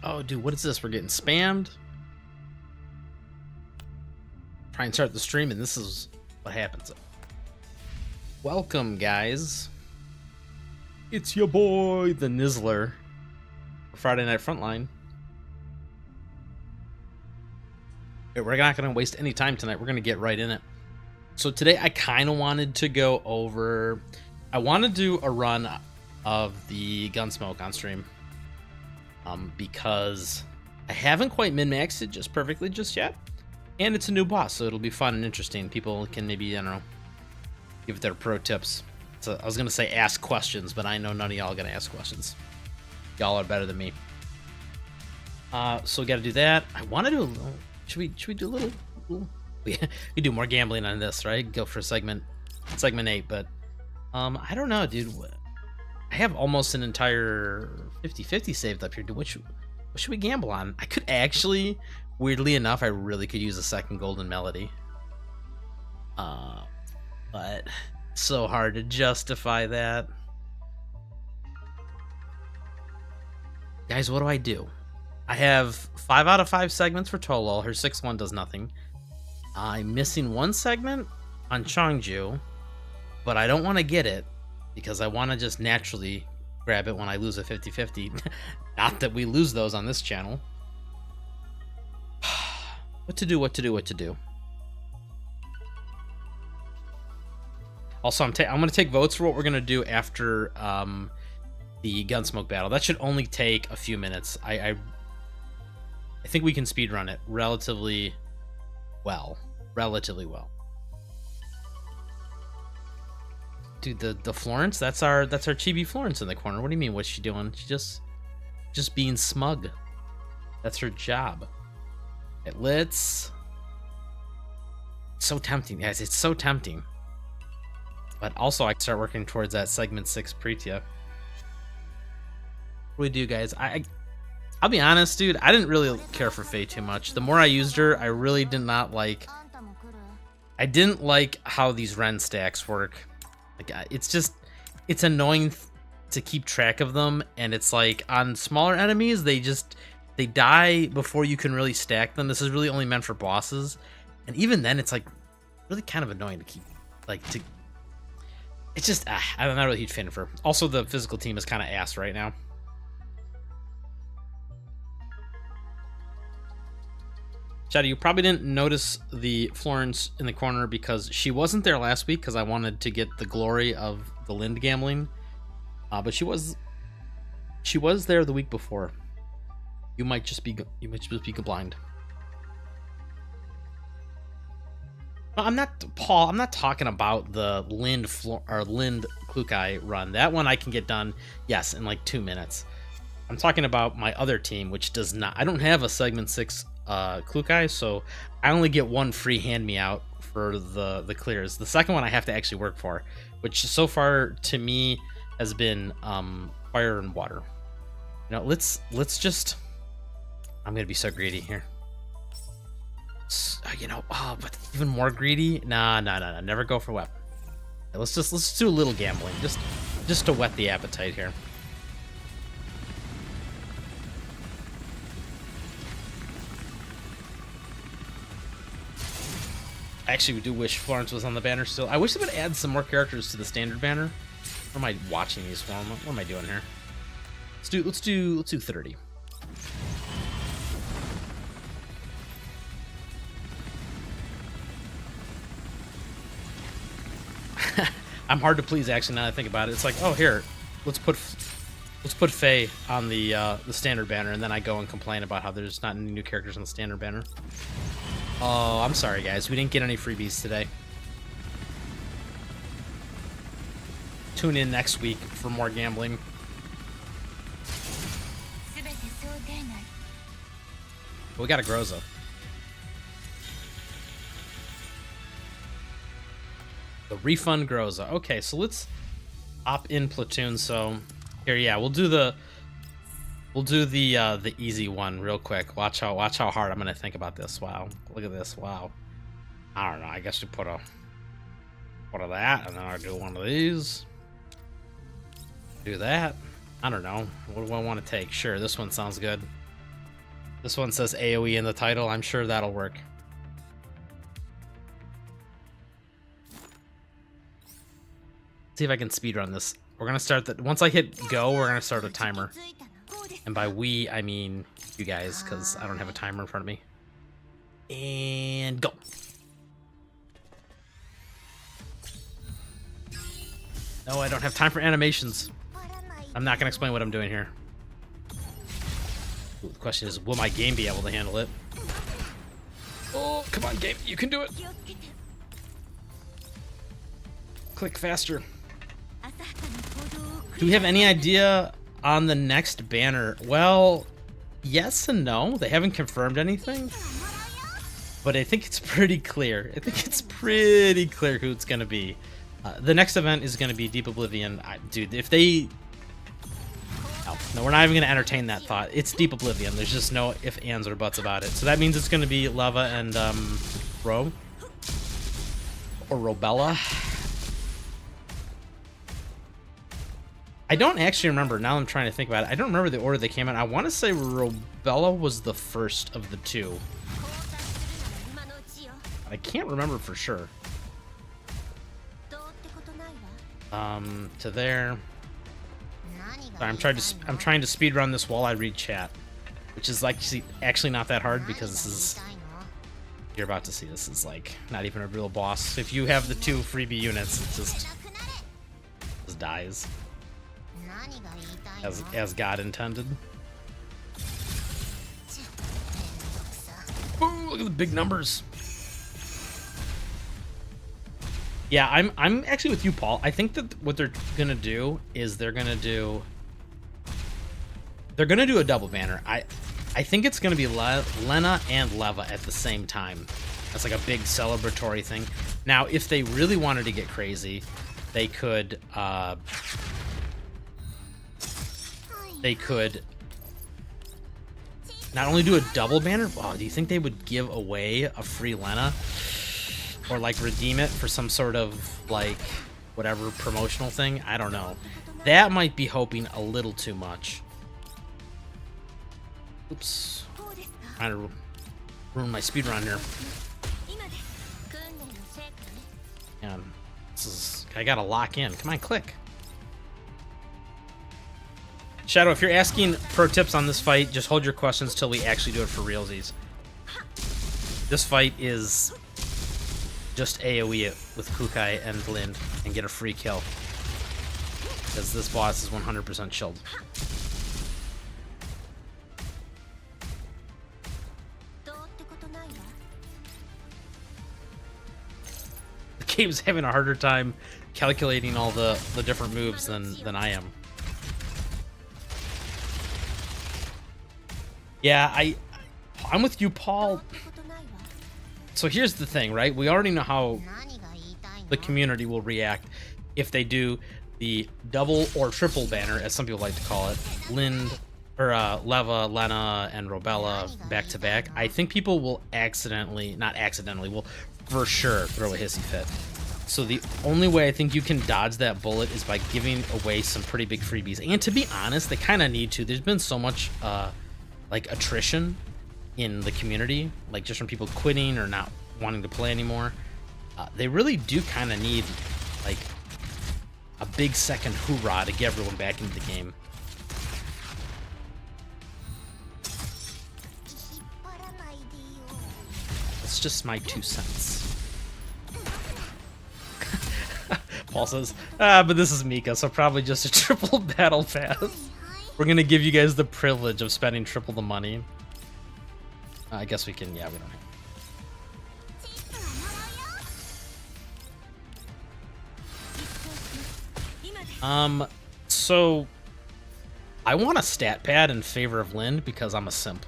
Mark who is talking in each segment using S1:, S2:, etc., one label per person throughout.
S1: Oh, dude, what is this? We're getting spammed. Try and start the stream, and this is what happens. Welcome, guys. It's your boy, the Nizzler. Friday Night Frontline. We're not going to waste any time tonight. We're going to get right in it. So today I kind of wanted to go over... I want to do a run of the Gunsmoke on stream. Because I haven't quite min-maxed it just perfectly just yet. And it's a new boss, so it'll be fun and interesting. People can maybe, I don't know, give their pro tips. So I was going to say ask questions, but I know none of y'all are going to ask questions. Y'all are better than me. So we got to do that. I want to do a little... Should we do a little... We do more gambling on this, right? Go for segment 8, but I don't know, dude. I have almost an entire 50-50 saved up here. Dude, what should we gamble on? I could actually, weirdly enough, I really could use a second golden melody. But so hard to justify that. Guys, what do? I have 5 out of 5 segments for Tolol. Her 6-1 does nothing. I'm missing 1 segment on Chongju, but I don't want to get it because I want to just naturally grab it when I lose a 50-50. Not that we lose those on this channel. What to do? Also, I'm going to take votes for what we're going to do after the Gunsmoke battle. That should only take a few minutes. I think we can speedrun it relatively well. Dude, the Florence, that's our chibi Florence in the corner. What do you mean? What's she doing? She's just being smug. That's her job. It's so tempting, guys. It's so tempting. But also, I can start working towards that segment 6 Pretia. What do we do, guys? I'll be honest, dude. I didn't really care for Faye too much. The more I used her, I really did not like. I didn't like how these Ren stacks work. Like, it's annoying to keep track of them, and it's like on smaller enemies, they die before you can really stack them. This is really only meant for bosses, and even then, it's like really kind of annoying to keep It's just I'm not really a huge fan of her. Also, the physical team is kind of ass right now. Shadow, you probably didn't notice the Florence in the corner because she wasn't there last week because I wanted to get the glory of the Lind gambling. But she was there the week before. You might just be blind. No, I'm not, Paul. I'm not talking about the Lind Klukai run. That one I can get done, yes, in like 2 minutes. I'm talking about my other team, which does not. I don't have a segment 6 Klukai, so I only get 1 free hand me out for the clears. The second one I have to actually work for, which so far to me has been fire and water. You know, let's just. I'm gonna be so greedy here. You know, but even more greedy. Nah. Never go for weapon. Let's do a little gambling, just to whet the appetite here. Actually, we do wish Florence was on the banner still. I wish they would add some more characters to the standard banner. What am I watching these for? What am I doing here? Let's do 30. I'm hard to please, actually, now that I think about it. It's like, oh, here, let's put Faye on the standard banner, and then I go and complain about how there's not any new characters on the standard banner. Oh, I'm sorry, guys. We didn't get any freebies today. Tune in next week for more gambling. We got a Groza. The refund Groza. Okay, so let's hop in platoon. So here, yeah, we'll do the easy one real quick. Watch how hard I'm gonna think about this. Wow, look at this. Wow. I don't know. I guess you put a that, and then I'll do one of these. Do that. I don't know. What do I want to take? Sure, this one sounds good. This one says AoE in the title. I'm sure that'll work. See if I can speedrun this. We're gonna start the once I hit go, we're gonna start a timer. And by we, I mean you guys, because I don't have a timer in front of me. And go. No, I don't have time for animations. I'm not gonna explain what I'm doing here. Ooh, the question is, will my game be able to handle it? Oh, come on, game, you can do it. Click faster. Do we have any idea on the next banner? Well, yes and no. They haven't confirmed anything, but I think it's pretty clear. I think it's pretty clear who it's gonna be. The next event is gonna be Deep Oblivion. Dude, if they... No, we're not even gonna entertain that thought. It's Deep Oblivion. There's just no ifs, ands, or buts about it. So that means it's gonna be Leva and Ro. Or Robella. I don't actually remember. Now I'm trying to think about it. I don't remember the order they came in. I want to say Robella was the first of the two. I can't remember for sure. To there. Sorry, I'm trying to speed run this while I read chat, which is like actually not that hard because this is, you're about to see, this is like not even a real boss. If you have the 2 freebie units, it just dies. As God intended. Ooh, look at the big numbers. Yeah, I'm actually with you, Paul. I think that what they're gonna do is they're gonna do a double banner. I think it's gonna be Lena and Leva at the same time. That's like a big celebratory thing. Now, if they really wanted to get crazy, they could not only do a double banner. Oh, do you think they would give away a free Lena? Or like redeem it for some sort of like whatever promotional thing? I don't know. That might be hoping a little too much. Oops. Trying to ruin my speedrun here. Man, I gotta lock in. Come on, click. Shadow, if you're asking pro tips on this fight, just hold your questions till we actually do it for realsies. This fight is just AoE it with Kukai and Lind and get a free kill. Because this boss is 100% chilled. The game's having a harder time calculating all the different moves than I am. Yeah, I'm with you, Paul. So here's the thing, right? We already know how the community will react if they do the double or triple banner, as some people like to call it, Lind or Leva, Lena, and Robella back to back. I think people will will for sure throw a hissy fit. So the only way I think you can dodge that bullet is by giving away some pretty big freebies. And to be honest, they kind of need to. There's been so much like attrition in the community, like just from people quitting or not wanting to play anymore. They really do kind of need like a big second hoorah to get everyone back into the game. It's just my 2 cents. Paul says, but this is Mika, so probably just a triple battle pass. We're gonna give you guys the privilege of spending triple the money. I guess we can, yeah, we don't have. So I want a stat pad in favor of Lind because I'm a simp.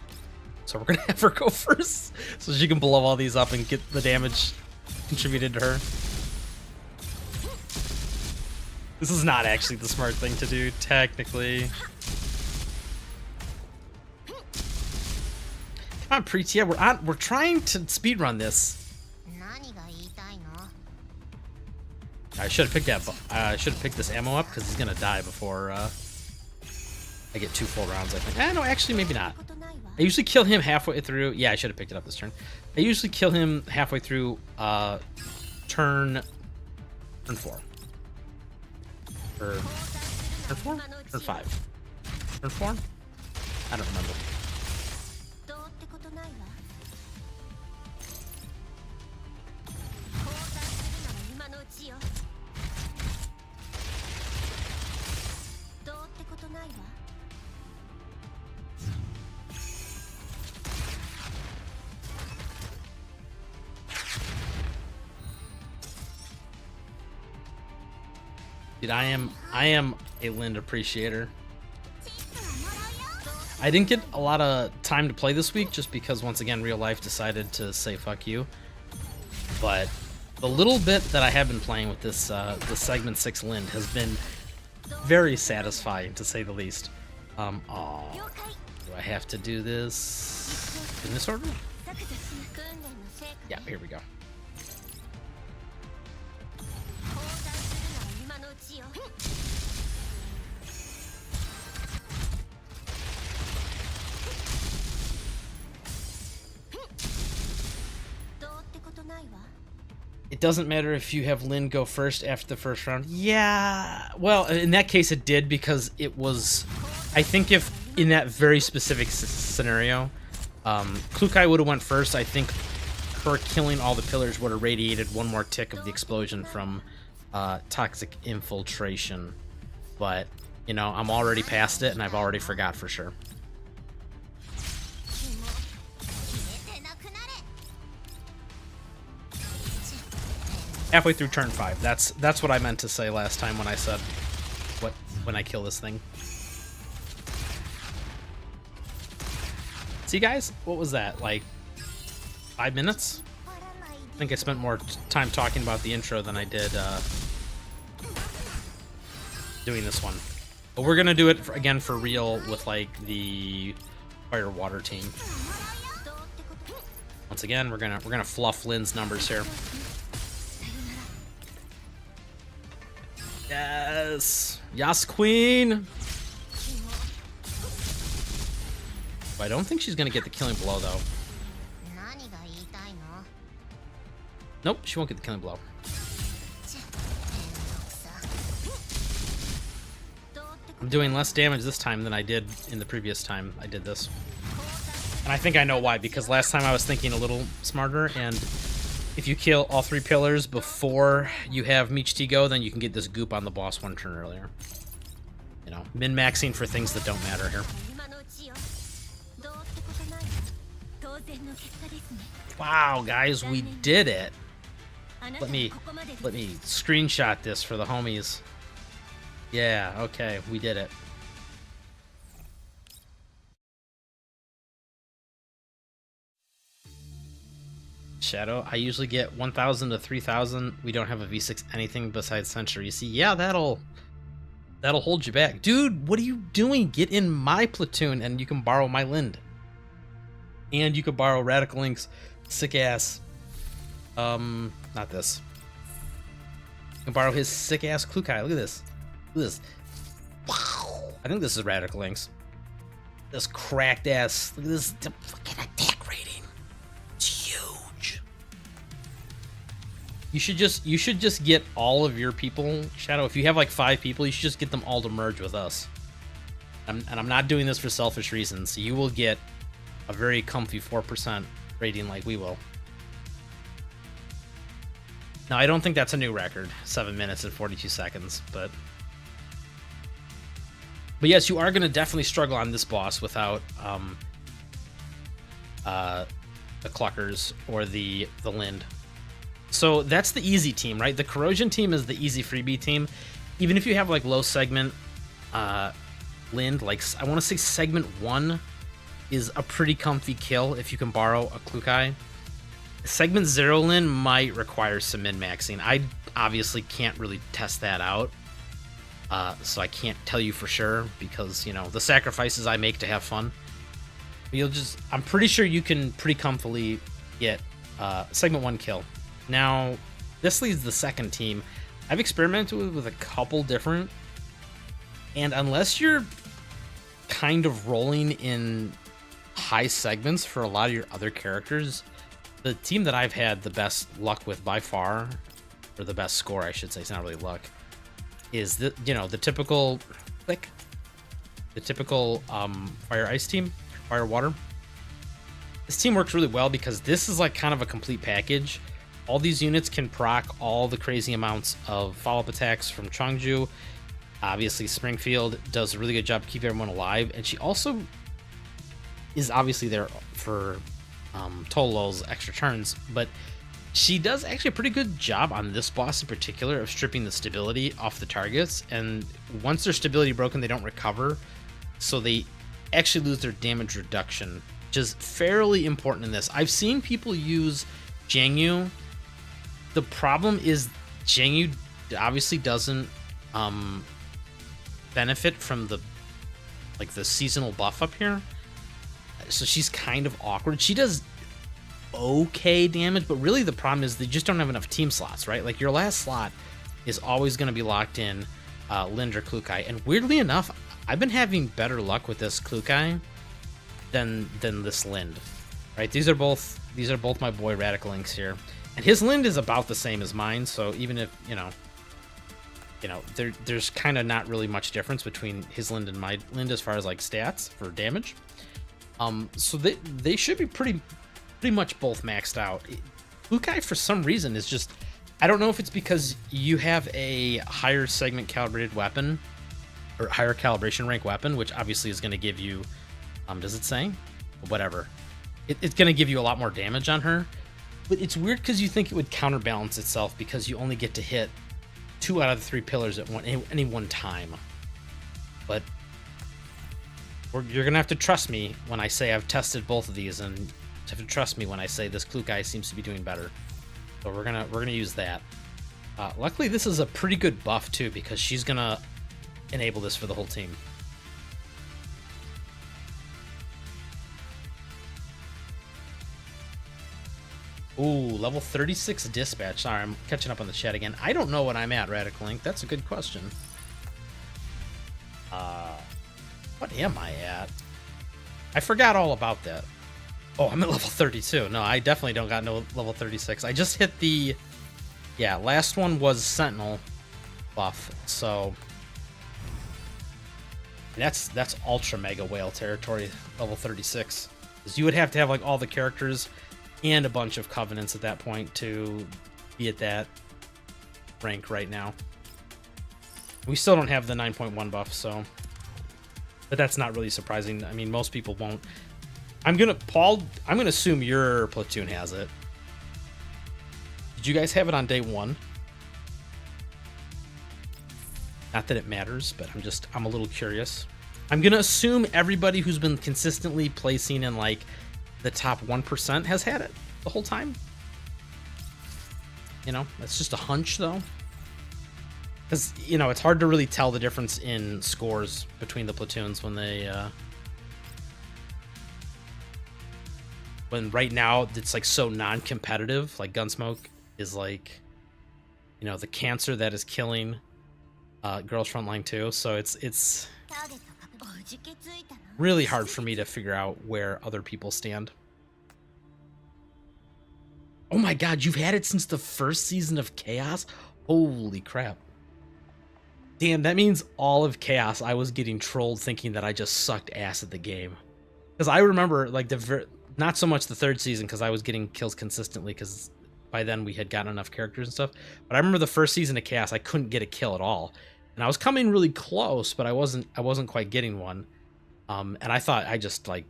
S1: So we're gonna have her go first so she can blow all these up and get the damage contributed to her. This is not actually the smart thing to do, technically. Come on, Preach. Yeah, we're trying to speedrun this. I should have picked that. I should have picked this ammo up because he's gonna die before I get 2 full rounds. I think. No, actually, maybe not. I usually kill him halfway through. Yeah, I should have picked it up this turn. I usually kill him halfway through turn 4. Or turn 4? Turn 5. Turn 4? I don't remember. Dude, I am a Lind appreciator. I didn't get a lot of time to play this week just because once again real life decided to say fuck you. But the little bit that I have been playing with this the segment 6 Lind has been very satisfying to say the least. Oh, do I have to do this in this order? Yeah, here we go. It doesn't matter if you have Lynn go first after the first round. Yeah, well, in that case it did because it was... I think if in that very specific scenario, Klukai would have went first, I think her killing all the pillars would have radiated one more tick of the explosion from toxic infiltration. But, you know, I'm already past it and I've already forgot for sure. Halfway through turn 5. That's what I meant to say last time when I said when I kill this thing. See guys, what was that? Like 5 minutes? I think I spent more time talking about the intro than I did doing this one. But we're gonna do it again for real with like the fire water team. Once again, we're gonna fluff Lynn's numbers here. Yes! Yas Queen! I don't think she's gonna get the killing blow though. Nope, she won't get the killing blow. I'm doing less damage this time than I did in the previous time I did this. And I think I know why, because last time I was thinking a little smarter, and if you kill all 3 pillars before you have Meech T go, then you can get this goop on the boss 1 turn earlier. You know, min-maxing for things that don't matter here. Wow, guys, we did it. Let me screenshot this for the homies. Yeah, okay, we did it. Shadow, I usually get 1,000 to 3,000. We don't have a V6 anything besides Century. See, yeah, that'll hold you back. Dude, what are you doing? Get in my platoon and you can borrow my Lind. And you could borrow Radical Link's sick ass. Not this. You can borrow his sick ass Klukai. Look at this. Look at this. Wow. I think this is Radical Link's. This cracked ass. Look at this fucking attack rating. It's huge. You should just get all of your people, Shadow. If you have like 5 people, you should just get them all to merge with us. And I'm not doing this for selfish reasons. So you will get a very comfy 4% rating like we will. Now, I don't think that's a new record, 7 minutes and 42 seconds, but yes, you are going to definitely struggle on this boss without the Cluckers or the Lind. So that's the easy team, right? The Corrosion team is the easy freebie team. Even if you have like low segment Lind, like I want to say segment 1 is a pretty comfy kill if you can borrow a Klukai. Segment 0 Lind might require some min-maxing. I obviously can't really test that out. So I can't tell you for sure because, you know, the sacrifices I make to have fun. But I'm pretty sure you can pretty comfortably get segment 1 kill. Now, this leads the second team. I've experimented with a couple different, and unless you're kind of rolling in high segments for a lot of your other characters, the team that I've had the best luck with by far, or the best score, I should say, it's not really luck, is the the typical fire ice team, fire water. This team works really well because this is like kind of a complete package. All these units can proc all the crazy amounts of follow-up attacks from Chongju. Obviously, Springfield does a really good job keeping everyone alive, and she also is obviously there for Tolo's extra turns, but she does actually a pretty good job on this boss in particular of stripping the stability off the targets, and once their stability broken, they don't recover, so they actually lose their damage reduction, which is fairly important in this. I've seen people use Jiangyu. The problem is Jiangyu obviously doesn't benefit from the seasonal buff up here, so she's kind of awkward. She does okay damage, but really the problem is they just don't have enough team slots, right? Like your last slot is always going to be locked in Lind or Klukai, and weirdly enough, I've been having better luck with this Klukai than this Lind, right? These are both my boy Radical Inks here, and his Lind is about the same as mine, so even if there's kind of not really much difference between his Lind and my Lind as far as like stats for damage. So they should be pretty much both maxed out. Klukai for some reason is just, I don't know if it's because you have a higher segment calibrated weapon or higher calibration rank weapon, which obviously is going to give you, does it say? Whatever. It's going to give you a lot more damage on her, but it's weird because you think it would counterbalance itself because you only get to hit 2 out of the 3 pillars at any one time. But you're gonna have to trust me when I say I've tested both of these, and you have to trust me when I say this Klukai seems to be doing better. So we're gonna use that. Luckily, this is a pretty good buff too, because she's gonna enable this for the whole team. Ooh, level 36 dispatch. Sorry, I'm catching up on the chat again. I don't know what I'm at, Radical Link. That's a good question. What am I at? I forgot all about that. Oh, I'm at level 32. No, I definitely don't got no level 36. I just hit the... Yeah, last one was Sentinel buff, so... That's Ultra Mega Whale territory, level 36. Because you would have to have like all the characters and a bunch of Covenants at that point to be at that rank right now. We still don't have the 9.1 buff, so... But that's not really surprising. I mean, most people won't. I'm gonna assume your platoon has it. Did you guys have it on day 1? Not that it matters, but I'm a little curious. I'm gonna assume everybody who's been consistently placing in like the top 1% has had it the whole time. That's just a hunch though. Because, it's hard to really tell the difference in scores between the platoons when right now it's like so non-competitive. Like Gunsmoke is like, the cancer that is killing Girls Frontline 2. So it's really hard for me to figure out where other people stand. Oh my god, you've had it since the first season of Chaos? Holy crap. Damn, that means all of Chaos I was getting trolled thinking that I just sucked ass at the game. Because I remember, like, not so much the 3rd season, because I was getting kills consistently, because by then we had gotten enough characters and stuff. But I remember the first season of Chaos, I couldn't get a kill at all. And I was coming really close, but I wasn't quite getting one. And I thought I just, like,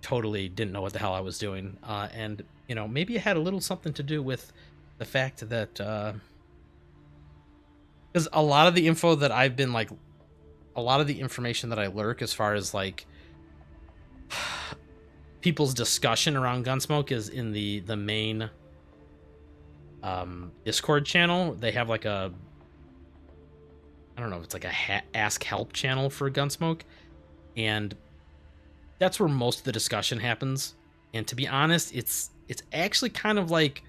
S1: totally didn't know what the hell I was doing. And, maybe it had a little something to do with the fact that... Because a lot of the info that I've been like, a lot of the information that I lurk as far as like people's discussion around Gunsmoke is in the main Discord channel. They have like I don't know if it's like a ask help channel for Gunsmoke, and that's where most of the discussion happens. And to be honest, it's actually kind of like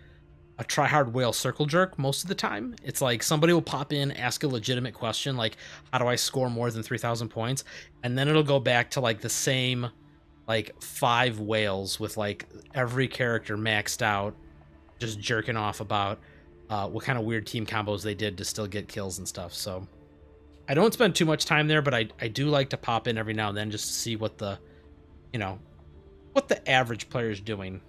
S1: a tryhard whale circle jerk most of the time. It's like somebody will pop in, ask a legitimate question like, how do I score more than 3,000 points? And then it'll go back to like the same like 5 whales with like every character maxed out, just jerking off about what kind of weird team combos they did to still get kills and stuff. So I don't spend too much time there, but I do like to pop in every now and then just to see what the, you know, what the average player is doing.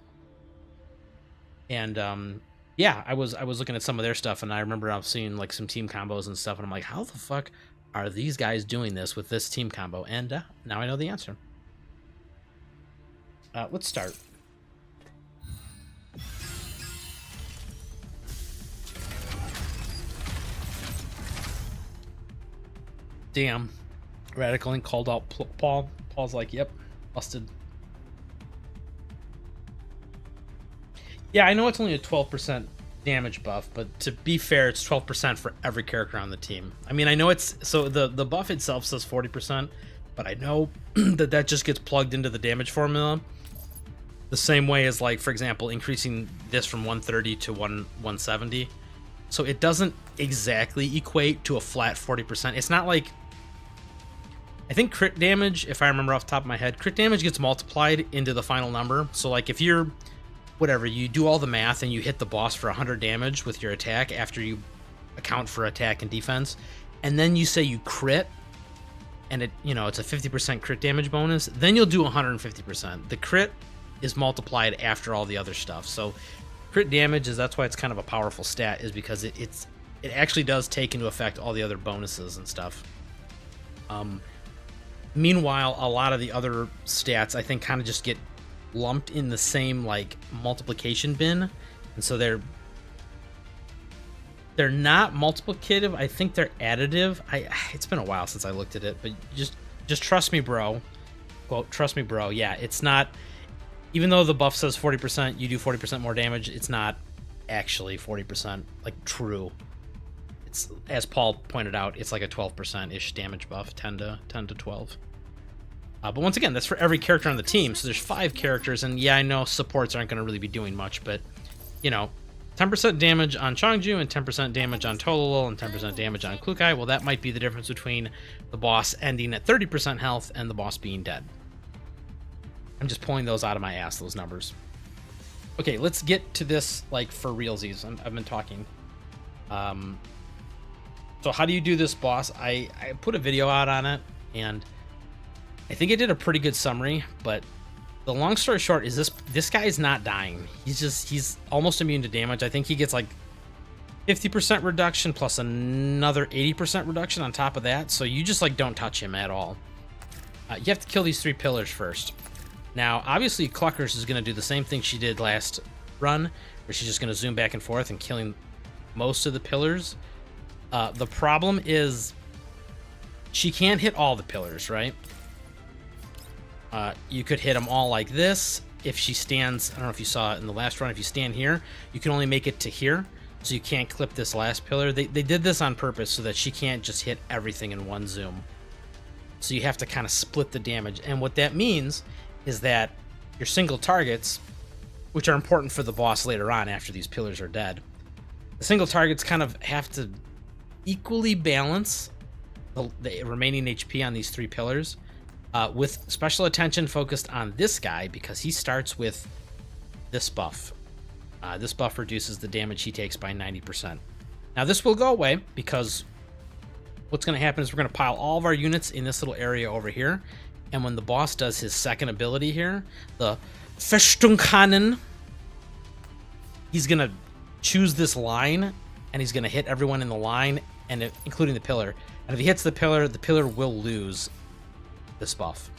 S1: And yeah, I was looking at some of their stuff, and I remember I was seeing like some team combos and stuff, and I'm like, how the fuck are these guys doing this with this team combo? And now I know the answer. Let's start. Damn. Radical Link called out Paul. Paul's like, yep, busted. Yeah, I know it's only a 12% damage buff, but to be fair, it's 12% for every character on the team. I mean, I know it's... So the buff itself says 40%, but I know that just gets plugged into the damage formula the same way as, like, for example, increasing this from 130 to 170. So it doesn't exactly equate to a flat 40%. It's not like... I think crit damage, if I remember off the top of my head, crit damage gets multiplied into the final number. So, like, if you're... whatever, you do all the math and you hit the boss for 100 damage with your attack after you account for attack and defense, and then you say you crit, and it, you know, it's a 50% crit damage bonus, then you'll do 150%. The crit is multiplied after all the other stuff. So crit damage that's why it's kind of a powerful stat, is because it actually does take into effect all the other bonuses and stuff. Meanwhile, a lot of the other stats I think kind of just get lumped in the same like multiplication bin, and so they're not multiplicative. I think they're additive. It's been a while since I looked at it, but just trust me, bro. Quote, trust me, bro. Yeah, it's not, even though the buff says 40%, you do 40% more damage, it's not actually 40% like true. It's, as Paul pointed out, it's like a 12% ish damage buff, 10 to 12. But once again, that's for every character on the team. So there's 5 characters, and yeah, I know supports aren't going to really be doing much, but, you know, 10% damage on Changju and 10% damage on Tololo and 10% damage on Klukai. Well, that might be the difference between the boss ending at 30% health and the boss being dead. I'm just pulling those out of my ass, those numbers. Okay, let's get to this, like, for realsies. I've been talking. So how do you do this boss? I put a video out on it, and I think I did a pretty good summary, but the long story short is this guy is not dying. He's almost immune to damage. I think he gets like 50% reduction plus another 80% reduction on top of that. So you just like don't touch him at all. You have to kill these 3 pillars first. Now, obviously, Cluckers is going to do the same thing she did last run, where she's just going to zoom back and forth and killing most of the pillars. The problem is she can't hit all the pillars, right? You could hit them all like this. If she stands, I don't know if you saw it in the last run, if you stand here, you can only make it to here, so you can't clip this last pillar. They did this on purpose so that she can't just hit everything in one zoom. So you have to kind of split the damage. And what that means is that your single targets, which are important for the boss later on after these pillars are dead, the single targets kind of have to equally balance the remaining HP on these 3 pillars. With special attention focused on this guy, because he starts with this buff. This buff reduces the damage he takes by 90%. Now this will go away, because what's going to happen is we're going to pile all of our units in this little area over here, and when the boss does his second ability here, the Festunkanen, he's going to choose this line, and he's going to hit everyone in the line, and including the pillar. And if he hits the pillar will lose this buff.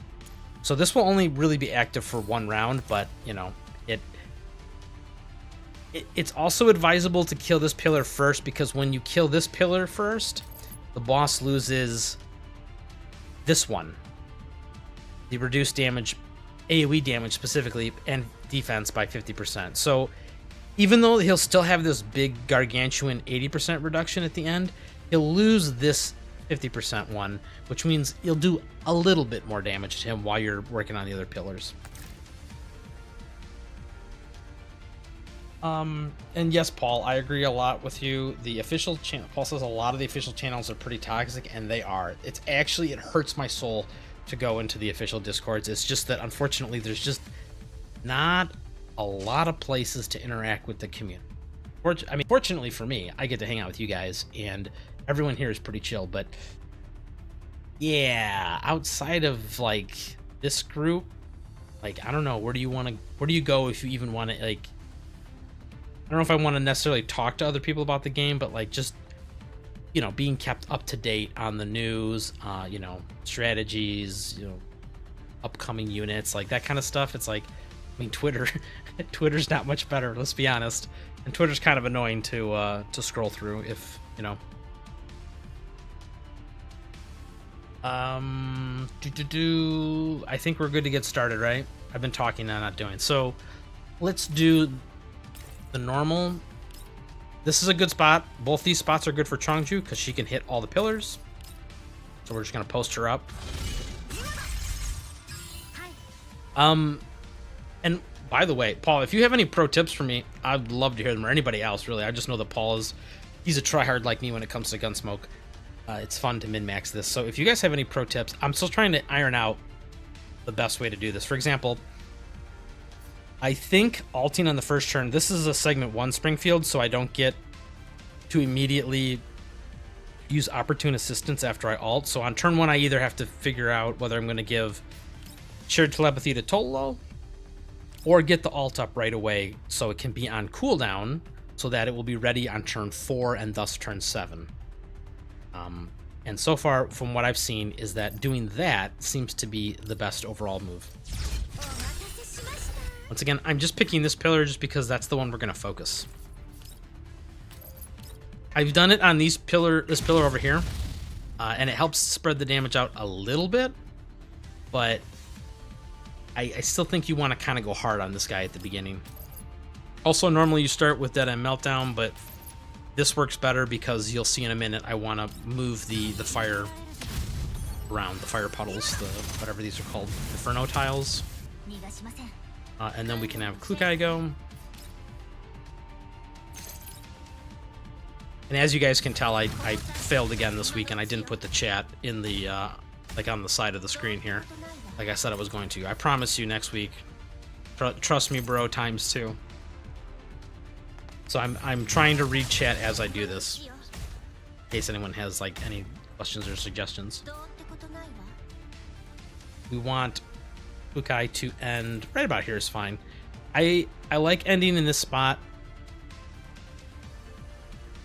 S1: So this will only really be active for 1 round, but you know, it's also advisable to kill this pillar first, because when you kill this pillar first, the boss loses this one, the reduced damage, AoE damage specifically, and defense by 50%. So even though he'll still have this big gargantuan 80% reduction at the end, he'll lose this 50% one, which means you'll do a little bit more damage to him while you're working on the other pillars. And yes, Paul, I agree a lot with you. The official channel, Paul says a lot of the official channels are pretty toxic, and they are. It's actually, it hurts my soul to go into the official Discords. It's just that unfortunately there's just not a lot of places to interact with the community. I mean, fortunately for me, I get to hang out with you guys, and everyone here is pretty chill. But yeah, outside of like this group, like I don't know, where do you go if you even want to, like, I don't know if I want to necessarily talk to other people about the game, but like just, you know, being kept up to date on the news, you know, strategies, you know, upcoming units, like that kind of stuff. It's like, I mean, Twitter's not much better, let's be honest. And Twitter's kind of annoying to scroll through, if, you know. I think we're good to get started, right? I've been talking and not doing. So let's do the normal. This is a good spot. Both these spots are good for Chongju because she can hit all the pillars. So we're just gonna post her up. And by the way, Paul, if you have any pro tips for me, I'd love to hear them, or anybody else really. I just know that Paul he's a tryhard like me when it comes to Gunsmoke. It's fun to min-max this. So if you guys have any pro tips, I'm still trying to iron out the best way to do this. For example, I think alting on the first turn, this is a segment 1 Springfield, so I don't get to immediately use opportune assistance after I alt. So on turn 1, I either have to figure out whether I'm going to give shared telepathy to Tololo or get the alt up right away so it can be on cooldown so that it will be ready on turn 4 and thus turn 7. And so far, from what I've seen, is that doing that seems to be the best overall move. Once again, I'm just picking this pillar just because that's the one we're going to focus. I've done it on this pillar over here, and it helps spread the damage out a little bit, but I still think you want to kind of go hard on this guy at the beginning. Also, normally you start with Dead End Meltdown, but this works better because you'll see in a minute I want to move the fire around, the fire puddles, the whatever these are called, Inferno tiles. And then we can have Klukai go. And as you guys can tell, I failed again this week, and I didn't put the chat in the like on the side of the screen here, like I said I was going to. I promise you next week. Trust me, bro, ×2. So I'm trying to read chat as I do this, in case anyone has like any questions or suggestions. We want Klukai to end right about here is fine. I like ending in this spot.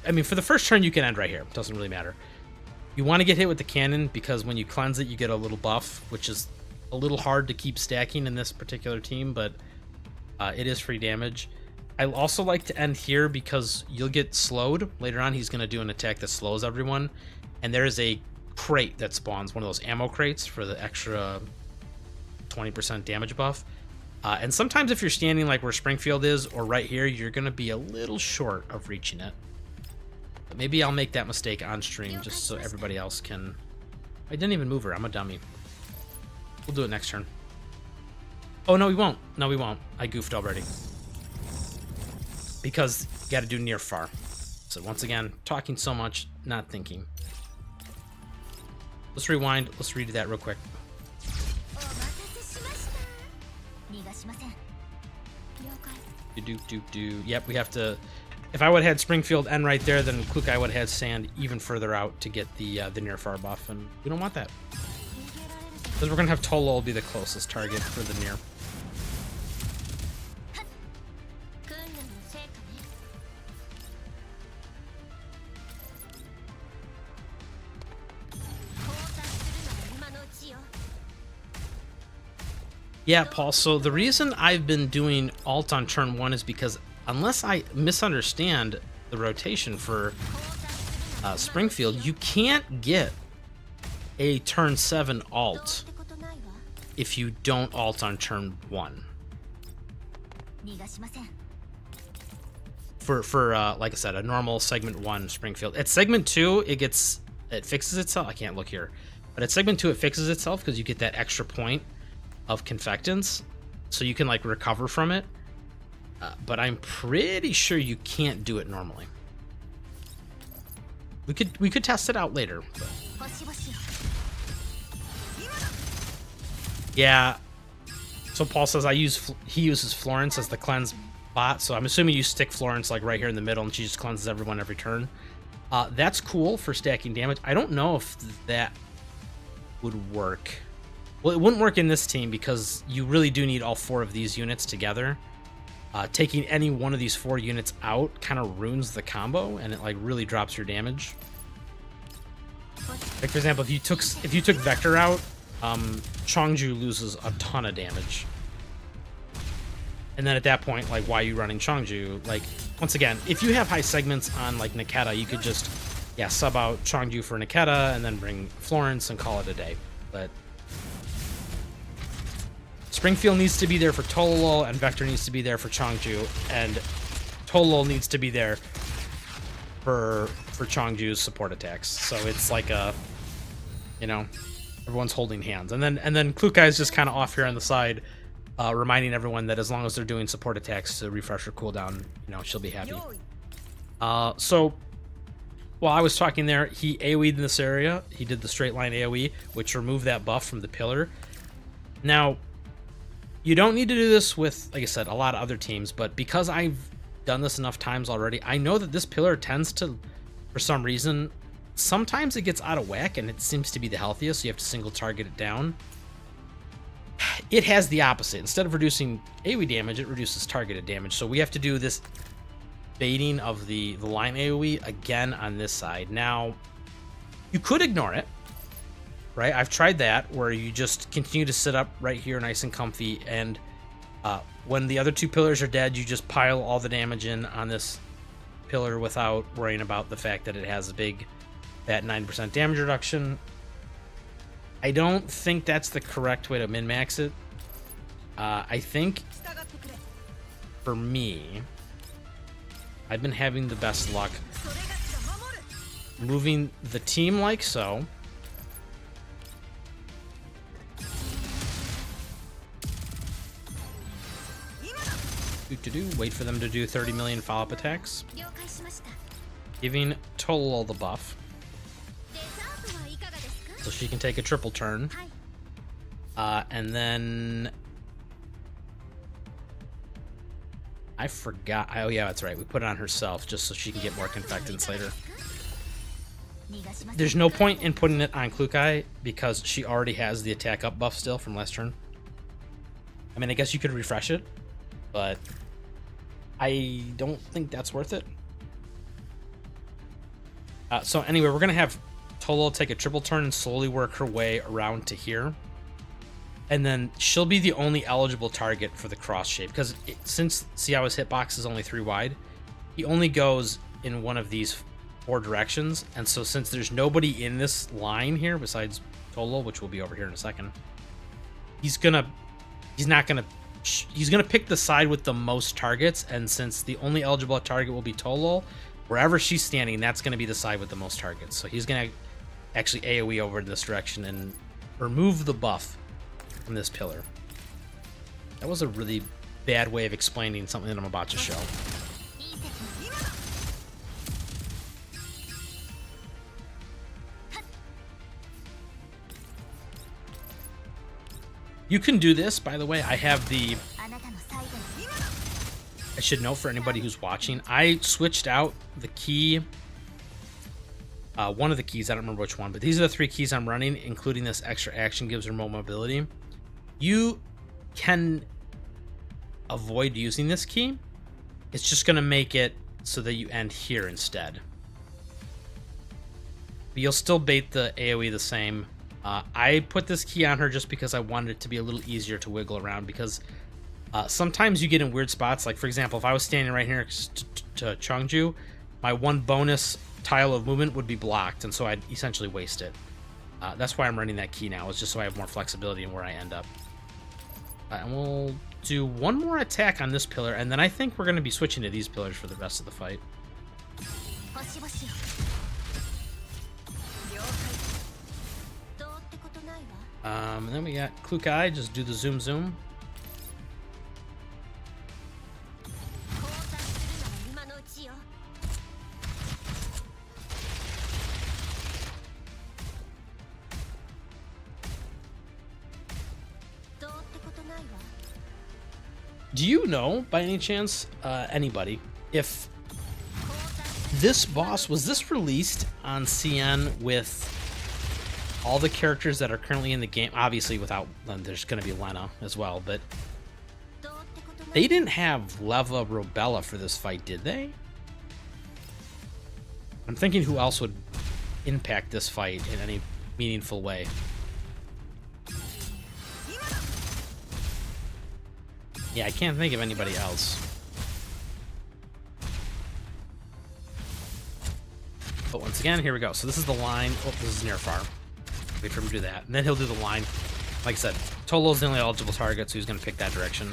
S1: I mean, for the first turn you can end right here. It doesn't really matter. You want to get hit with the cannon because when you cleanse it you get a little buff, which is a little hard to keep stacking in this particular team, but it is free damage. I also like to end here because you'll get slowed. Later on he's going to do an attack that slows everyone, and there is a crate that spawns, one of those ammo crates for the extra 20% damage buff. And sometimes if you're standing like where Springfield is or right here, you're going to be a little short of reaching it. But maybe I'll make that mistake on stream just so everybody else can... I didn't even move her. I'm a dummy. We'll do it next turn. Oh, no, we won't. No, we won't. I goofed already. Because you got to do near far. So once again, talking so much, not thinking. Let's rewind. Let's redo that real quick. Yep, we have to... If I would have had Springfield end right there, then Klukai would have had Sand even further out to get the near far buff, and we don't want that. Because we're going to have Tolol be the closest target for the near. Yeah, Paul, so the reason I've been doing alt on turn 1 is because unless I misunderstand the rotation for Springfield, you can't get a turn 7 alt if you don't alt on turn 1. For like I said, a normal segment 1 Springfield. At segment 2, it fixes itself. I can't look here. But at segment 2, it fixes itself because you get that extra point of confectance, so you can like recover from it, but I'm pretty sure you can't do it normally. We could test it out later, but... Yeah. So Paul says he uses Florence as the cleanse bot. So I'm assuming you stick Florence like right here in the middle, and she just cleanses everyone every turn. That's cool for stacking damage. I don't know if that would work. Well, it wouldn't work in this team because you really do need all 4 of these units together. Taking any one of these 4 units out kind of ruins the combo, and it like really drops your damage. Like for example, if you took Vector out, Chongju loses a ton of damage. And then at that point, like, why are you running Chongju? Like, once again, if you have high segments on like Niketa, you could just sub out Chongju for Niketa and then bring Florence and call it a day. But Springfield needs to be there for Tololo, and Vector needs to be there for Chongju, and Tololo needs to be there for Chongju's support attacks. So it's like a, everyone's holding hands, and then Klukai is just kind of off here on the side, reminding everyone that as long as they're doing support attacks to refresh her cooldown, she'll be happy. So while I was talking there, he AoE'd in this area. He did the straight line AoE, which removed that buff from the pillar. Now, you don't need to do this with, like I said, a lot of other teams, but because I've done this enough times already, I know that this pillar tends to, for some reason, sometimes it gets out of whack and it seems to be the healthiest, so you have to single target it down. It has the opposite. Instead of reducing AoE damage, it reduces targeted damage, so we have to do this baiting of the line AoE again on this side. Now, you could ignore it, right? I've tried that, where you just continue to sit up right here nice and comfy, and when the other 2 pillars are dead, you just pile all the damage in on this pillar without worrying about the fact that it has a big, that 9% damage reduction. I don't think that's the correct way to min-max it. I think, for me, I've been having the best luck moving the team like so. Wait for them to do 30 million follow-up attacks. Giving Tololo the buff, so she can take a triple turn. And then I forgot. Oh yeah, that's right. We put it on herself just so she can get more confectants later. There's no point in putting it on Klukai because she already has the attack up buff still from last turn. I mean, I guess you could refresh it, but I don't think that's worth it. So anyway, we're going to have Tololo take a triple turn and slowly work her way around to here. And then she'll be the only eligible target for the cross shape. Because since, see how his hitbox is only 3 wide? He only goes in one of these 4 directions. And so since there's nobody in this line here besides Tololo, which will be over here in a second, he's gonna pick the side with the most targets. And since the only eligible target will be Tololo, wherever she's standing, that's going to be the side with the most targets. So he's going to actually AoE over in this direction and remove the buff from this pillar. That was a really bad way of explaining something that I'm about to show. You can do this, by the way. I have the... I should note for anybody who's watching, I switched out the key, one of the keys, I don't remember which one, but these are the 3 keys I'm running, including this extra action gives her more mobility. You can avoid using this key. It's just going to make it so that you end here instead. But you'll still bait the AoE the same. I put this key on her just because I wanted it to be a little easier to wiggle around, because sometimes you get in weird spots. Like, for example, if I was standing right here next to Chongju, my 1 bonus tile of movement would be blocked, and so I'd essentially waste it. That's why I'm running that key now, is just so I have more flexibility in where I end up. And we'll do 1 more attack on this pillar, and then I think we're going to be switching to these pillars for the rest of the fight. And then we got Klukai, just do the zoom zoom. Do you know, by any chance, anybody, if this boss, was this released on CN with all the characters that are currently in the game? Obviously, without there's going to be Lena as well, but they didn't have Leva Robella for this fight, did they? I'm thinking who else would impact this fight in any meaningful way. Yeah, I can't think of anybody else. But once again, here we go. So this is the line. Oh, this is near far. Wait for him to do that. And then he'll do the line. Like I said, Tolo's the only eligible target, so he's going to pick that direction.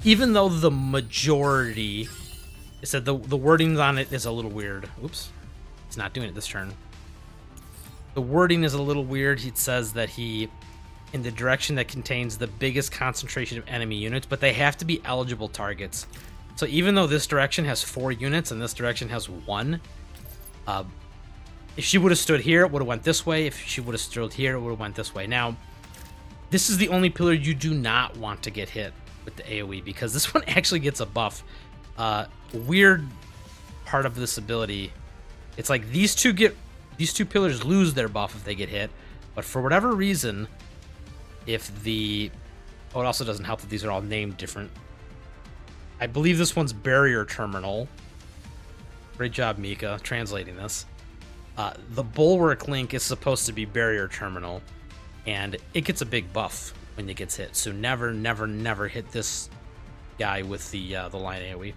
S1: Even though the majority... It said the wording on it is a little weird. Oops. He's not doing it this turn. The wording is a little weird. It says that he... in the direction that contains the biggest concentration of enemy units, but they have to be eligible targets. So even though this direction has 4 units and this direction has 1, if she would have stood here, it would have went this way. If she would have stood here, it would have went this way. Now, this is the only pillar you do not want to get hit with the AoE, because this one actually gets a buff. Weird part of this ability, it's like these two pillars lose their buff if they get hit, but for whatever reason, if the... Oh, it also doesn't help that these are all named different. I believe this one's Barrier Terminal. Great job, Mika, translating this. The Bulwark Link is supposed to be Barrier Terminal, and it gets a big buff when it gets hit. So never, never, never hit this guy with the line AoE.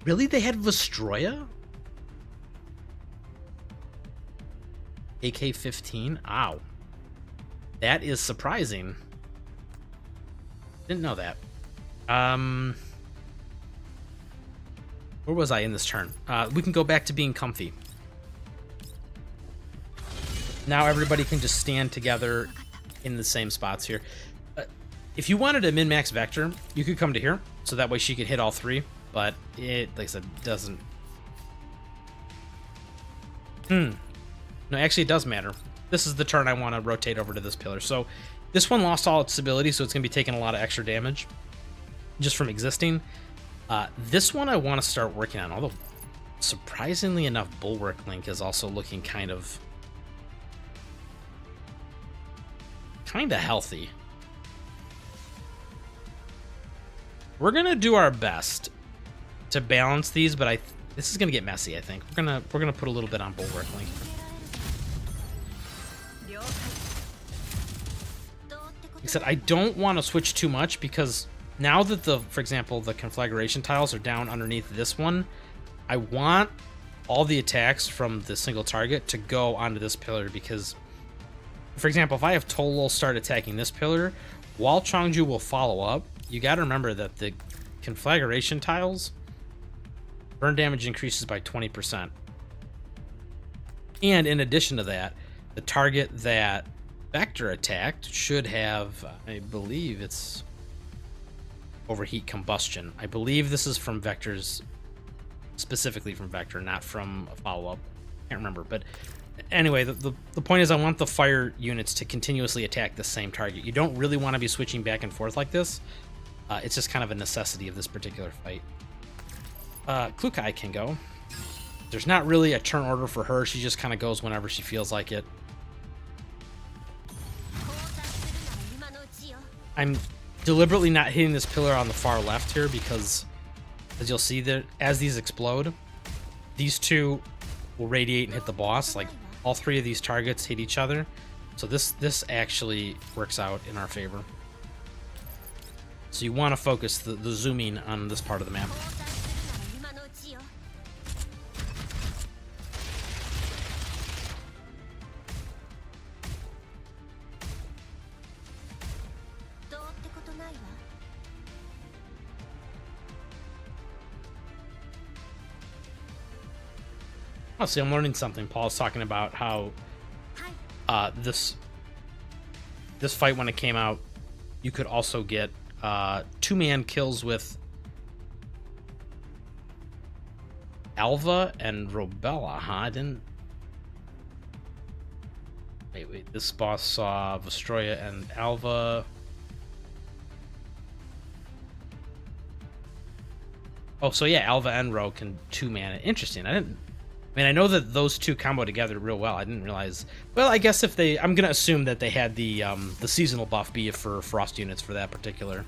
S1: Really? They had Vestroya? AK-15? Ow. That is surprising. Didn't know that. Where was I in this turn? We can go back to being comfy. Now everybody can just stand together in the same spots here. If you wanted a min-max Vector, you could come to here, so that way she could hit all 3, but it, like I said, doesn't... No, actually it does matter. This is the turn I want to rotate over to this pillar. So this one lost all its stability, so it's going to be taking a lot of extra damage just from existing. This one I want to start working on, although surprisingly enough, Bulwark Link is also looking kind of healthy. We're going to do our best to balance these, but this is going to get messy, I think. We're going to put a little bit on Bulwark Link. Like I said, I don't want to switch too much, because now that for example, the conflagration tiles are down underneath this one, I want all the attacks from the single target to go onto this pillar, because, for example, if I have Tolol start attacking this pillar, while Changju will follow up, you got to remember that the conflagration tiles, burn damage increases by 20%. And in addition to that, the target that Vector attacked should have, I believe it's overheat combustion. I believe this is from Vector's, specifically from Vector, not from a follow-up. Can't remember, but anyway, the point is I want the fire units to continuously attack the same target. You don't really want to be switching back and forth like this. It's just kind of a necessity of this particular fight. Klukai can go. There's not really a turn order for her. She just kind of goes whenever she feels like it. I'm deliberately not hitting this pillar on the far left here because, as you'll see, that as these explode, these two will radiate and hit the boss. Like, all 3 of these targets hit each other. So this actually works out in our favor. So you want to focus the zooming on this part of the map. Oh, see, I'm learning something. Paul's talking about how this fight, when it came out, you could also get 2-man kills with Alva and Robella, huh? I Wait. This boss saw Vestroya and Alva. Oh, so yeah, Alva and Ro can 2-mana. Interesting. I mean, I know that those two combo together real well. I didn't realize. Well, I guess if I'm gonna assume that they had the seasonal buff be for frost units for that particular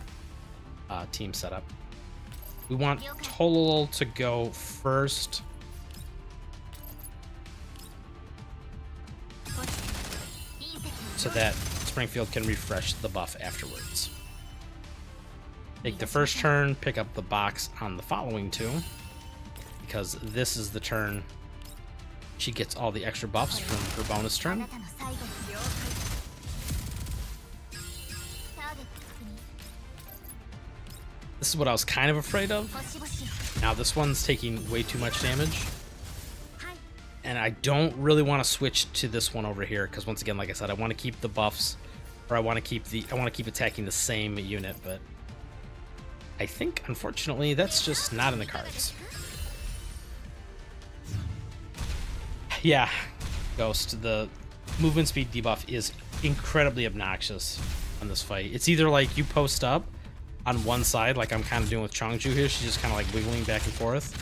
S1: team setup. We want Tolol to go first. So that Springfield can refresh the buff afterwards. Take the first turn, pick up the box on the following two, because this is the turn she gets all the extra buffs from her bonus turn. This is what I was kind of afraid of. Now this one's taking way too much damage. And I don't really want to switch to this one over here, because once again, like I said, I want to keep the buffs, or I want to keep attacking the same unit, but I think unfortunately that's just not in the cards. Yeah, Ghost, the movement speed debuff is incredibly obnoxious on this fight. It's either like you post up on one side, like I'm kind of doing with Chongju here, she's just kind of like wiggling back and forth,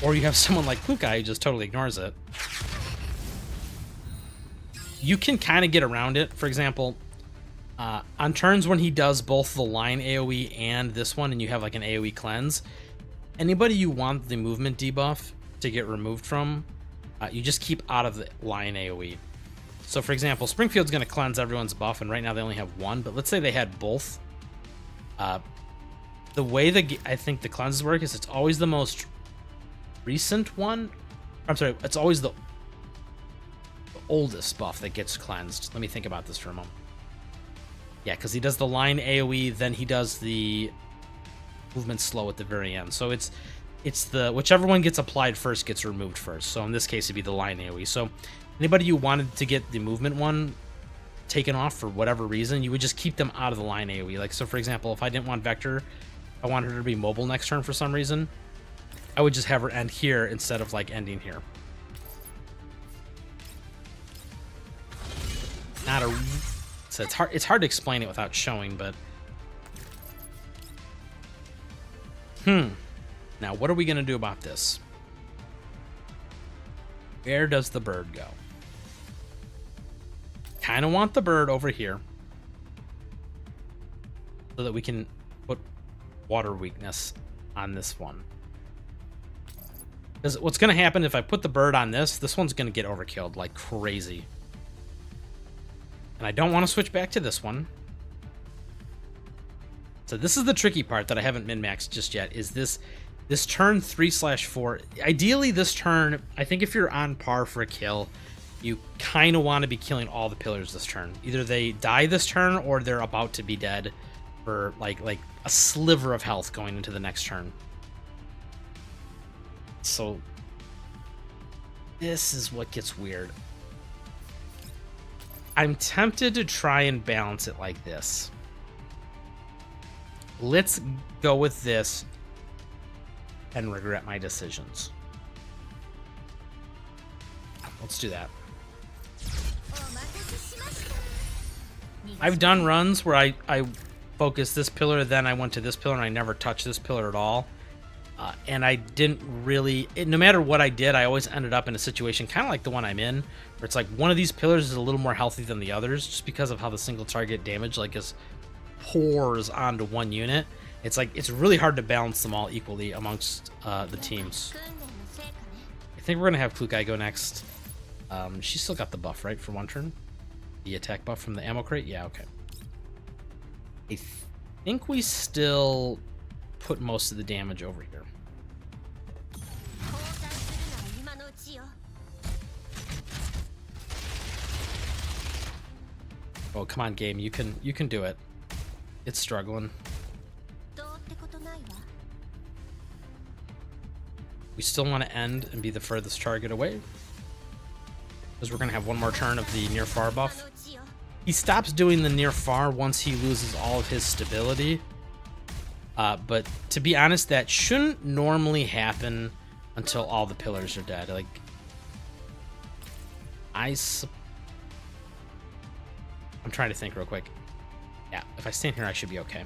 S1: or you have someone like Klukai who just totally ignores it. You can kind of get around it. For example, on turns when he does both the line AoE and this one, and you have like an AoE cleanse, anybody you want the movement debuff to get removed from, you just keep out of the line AoE. So for example, Springfield's going to cleanse everyone's buff, and right now they only have one, but let's say they had both. The way I think the cleanses work is it's always the most recent one. I'm sorry, it's always the oldest buff that gets cleansed. Let me think about this for a moment. Yeah, because he does the line AoE, then he does the movement slow at the very end. So it's the whichever one gets applied first gets removed first. So in this case, it'd be the line AoE. So anybody you wanted to get the movement one taken off for whatever reason, you would just keep them out of the line AoE. Like, so for example, if I didn't want Vector, I wanted her to be mobile next turn for some reason, I would just have her end here instead of like ending here. So it's hard to explain it without showing, but now what are we gonna do about this? Where does the bird go? Kind of want the bird over here so that we can put water weakness on this one. Because what's going to happen if I put the bird on this one's going to get overkilled like crazy. And I don't want to switch back to this one. So this is the tricky part that I haven't min-maxed just yet, is this turn 3/4. Ideally this turn, I think if you're on par for a kill, you kind of want to be killing all the pillars this turn. Either they die this turn or they're about to be dead for like a sliver of health going into the next turn. So this is what gets weird. I'm tempted to try and balance it like this. Let's go with this and regret my decisions. Let's do that. I've done runs where I focused this pillar, then I went to this pillar, and I never touched this pillar at all. And I didn't really, no matter what I did, I always ended up in a situation kind of like the one I'm in, where it's like one of these pillars is a little more healthy than the others, just because of how the single target damage like just pours onto one unit. It's like, it's really hard to balance them all equally amongst the teams. I think we're going to have Klukai go next. She's still got the buff, right, for one turn? The attack buff from the ammo crate? Yeah, okay. I think we still put most of the damage over here. Oh, come on, game. You can do it. It's struggling. We still want to end and be the furthest target away, because we're going to have one more turn of the near-far buff. He stops doing the near-far once he loses all of his stability. But to be honest, that shouldn't normally happen until all the pillars are dead. Like, I I'm trying to think real quick. Yeah, if I stand here, I should be okay.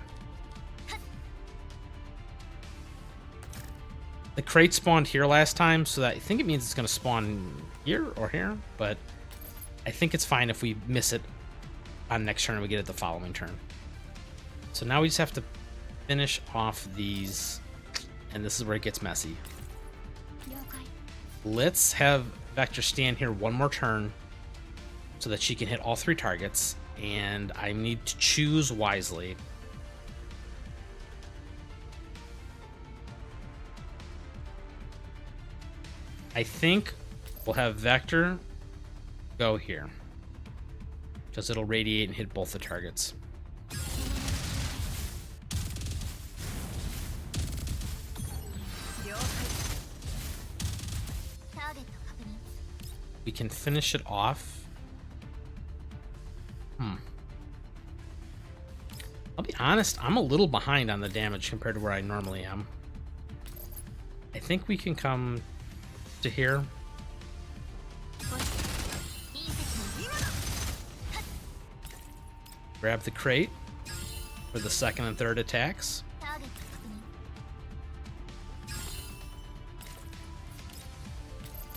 S1: The crate spawned here last time, so that I think it means it's going to spawn here or here, but I think it's fine if we miss it on next turn and we get it the following turn. So now we just have to finish off these, and this is where it gets messy. Let's have Vector stand here one more turn so that she can hit all 3 targets, and I need to choose wisely. I think we'll have Vector go here because it'll radiate and hit both the targets. We can finish it off. I'll be honest, I'm a little behind on the damage compared to where I normally am. I think we can come to here. Grab the crate for the second and third attacks.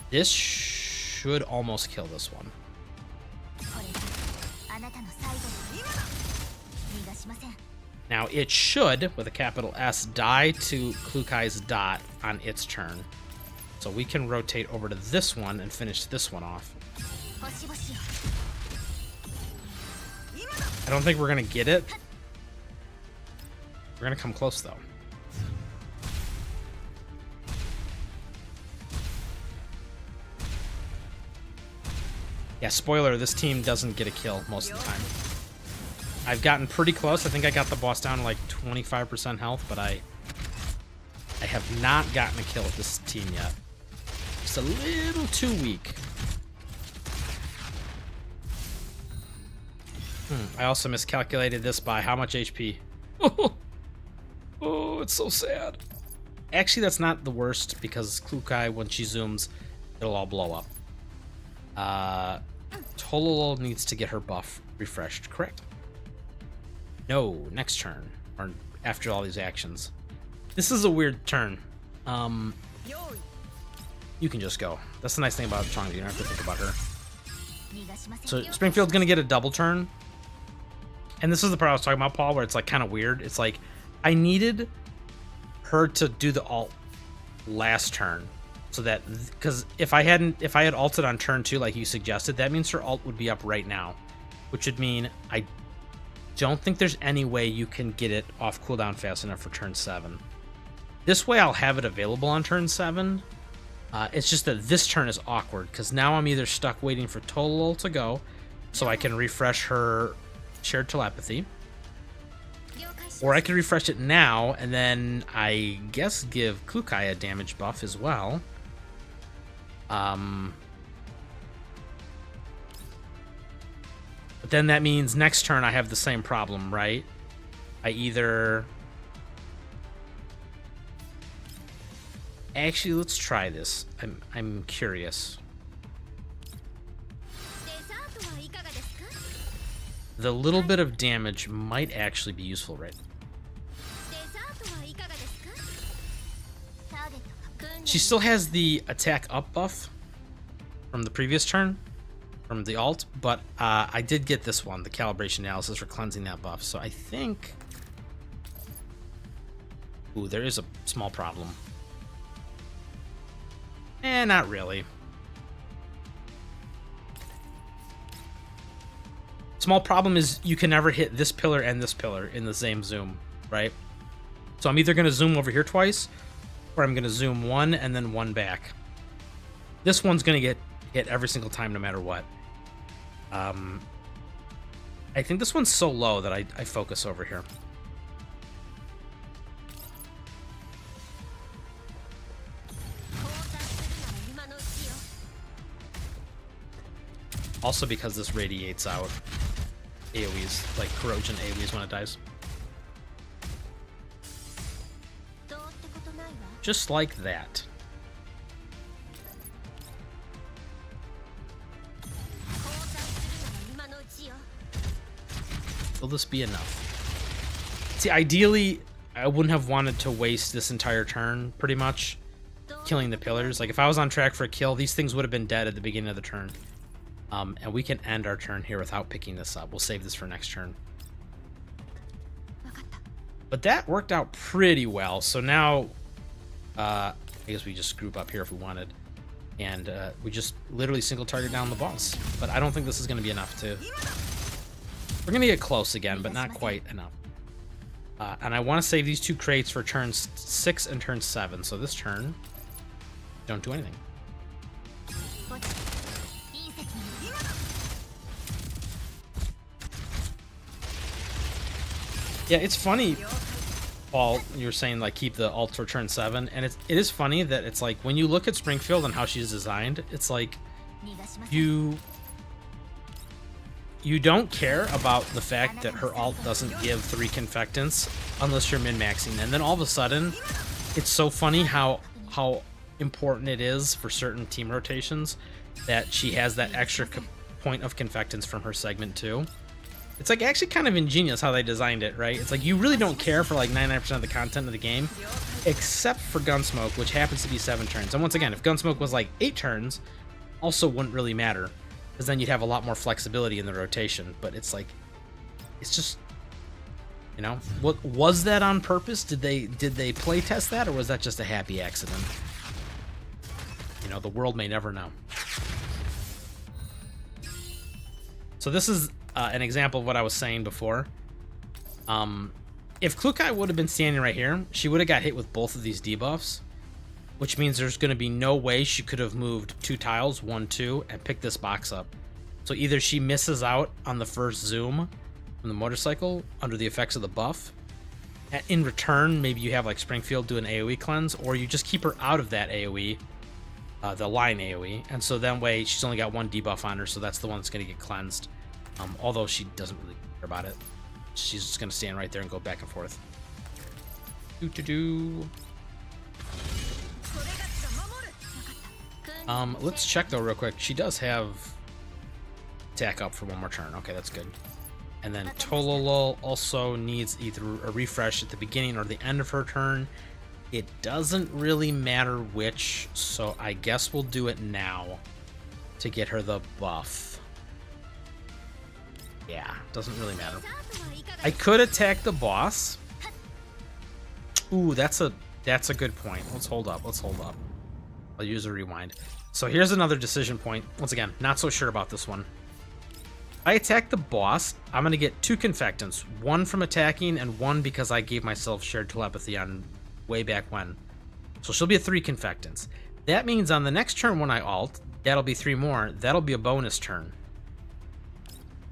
S1: This should almost kill this one. Now it should, with a capital S, die to Klukai's dot on its turn. So we can rotate over to this one and finish this one off. I don't think we're going to get it. We're going to come close, though. Yeah, spoiler, this team doesn't get a kill most of the time. I've gotten pretty close. I think I got the boss down to like 25% health, but I have not gotten a kill with this team yet. Just a little too weak. I also miscalculated this by how much HP. Oh, it's so sad. Actually, that's not the worst because Klukai, when she zooms, it'll all blow up. Tololo needs to get her buff refreshed, correct? No, next turn, or after all these actions. This is a weird turn. You can just go. That's the nice thing about Changji, you don't have to think about her. So Springfield's gonna get a double turn. And this is the part I was talking about, Paul, where it's like kind of weird. It's like I needed her to do the ult last turn, so that because if I had ulted on turn 2 like you suggested, that means her ult would be up right now, which would mean I don't think there's any way you can get it off cooldown fast enough for turn 7. This way I'll have it available on turn 7. It's just that this turn is awkward because now I'm either stuck waiting for Tolol to go so I can refresh her shared telepathy, or I can refresh it now and then I guess give Klukai a damage buff as well. But then that means next turn I have the same problem, right? I either... Actually, let's try this. I'm curious. The little bit of damage might actually be useful, right? She still has the attack up buff from the previous turn, from the alt, but I did get this one, the calibration analysis for cleansing that buff. So I think... Ooh, there is a small problem. Not really. Small problem is you can never hit this pillar and this pillar in the same zoom, right? So I'm either going to zoom over here twice, or I'm going to zoom one and then one back. This one's going to get hit every single time no matter what. I think this one's so low that I focus over here. Also because this radiates out AoEs, like corrosion AoEs when it dies. Just like that. this be enough? See, ideally, I wouldn't have wanted to waste this entire turn, pretty much, killing the pillars. Like, if I was on track for a kill, these things would have been dead at the beginning of the turn. And we can end our turn here without picking this up. We'll save this for next turn. But that worked out pretty well. So now, I guess we just group up here if we wanted. And we just literally single target down the boss. But I don't think this is going to be enough to... We're going to get close again, but not quite enough. And I want to save these 2 crates for turns 6 and turn 7. So this turn, don't do anything. Yeah, it's funny, Paul, you're saying like keep the ult for turn 7, and it is funny that it's like when you look at Springfield and how she's designed, it's like you don't care about the fact that her ult doesn't give 3 confectants unless you're min-maxing, and then all of a sudden it's so funny how important it is for certain team rotations that she has that extra point of confectants from her segment 2. It's like actually kind of ingenious how they designed it, right? It's like you really don't care for like 99% of the content of the game, except for Gunsmoke, which happens to be 7 turns. And once again, if Gunsmoke was like 8 turns, also wouldn't really matter, because then you'd have a lot more flexibility in the rotation. But it's like, it's just, you know, what was that on purpose? Did they play test that, or was that just a happy accident? You know, the world may never know. So this is an example of what I was saying before. If Klukai would have been standing right here, she would have got hit with both of these debuffs, which means there's going to be no way she could have moved 2 tiles, 1, 2, and picked this box up. So either she misses out on the first zoom from the motorcycle under the effects of the buff, and in return, maybe you have like Springfield do an AoE cleanse, or you just keep her out of that AoE, the line AoE, and so that way she's only got 1 debuff on her, so that's the one that's going to get cleansed. Although she doesn't really care about it. She's just going to stand right there and go back and forth. Let's check though real quick. She does have attack up for 1 more turn. Okay, that's good. And then Tololol also needs either a refresh at the beginning or the end of her turn. It doesn't really matter which, so I guess we'll do it now to get her the buff. Yeah, doesn't really matter. I could attack the boss. Ooh, that's a good point. Let's hold up. I'll use a rewind. So here's another decision point. Once again, not so sure about this one. If I attack the boss, I'm going to get 2 confectants. 1 from attacking and 1 because I gave myself shared telepathy on way back when. So she'll be at 3 confectants. That means on the next turn when I ult, that'll be 3 more. That'll be a bonus turn.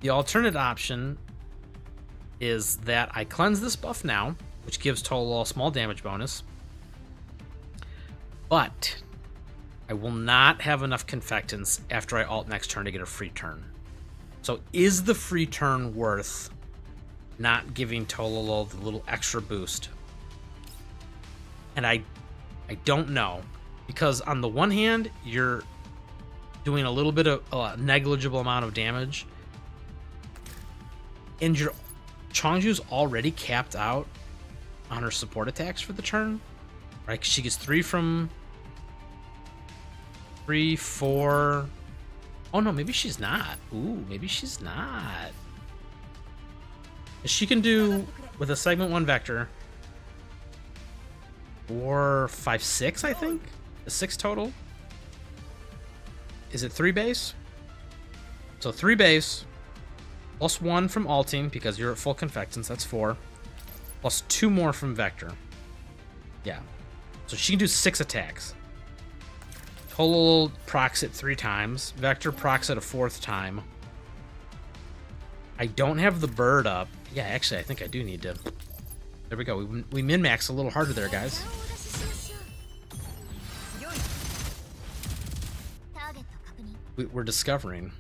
S1: The alternate option is that I cleanse this buff now, which gives Tolol a small damage bonus, but I will not have enough confectants after I ult next turn to get a free turn. So is the free turn worth not giving Tolol the little extra boost? And I don't know, because on the one hand, you're doing a little bit of a negligible amount of damage, and your Chongju's already capped out on her support attacks for the turn, right? 'Cause she gets 3 from 3, 4. Oh no, maybe she's not. Ooh, maybe she's not. She can do with a segment 1 vector 4, 5, 6, I think. A 6 total. Is it 3 base? So 3 base. Plus 1 from ulting, because you're at full confectants, that's 4. Plus 2 more from Vector. Yeah. So she can do 6 attacks. Total procs it 3 times. Vector procs it a 4th time. I don't have the bird up. Yeah, actually, I think I do need to. There we go. We min-max a little harder there, guys. We're discovering.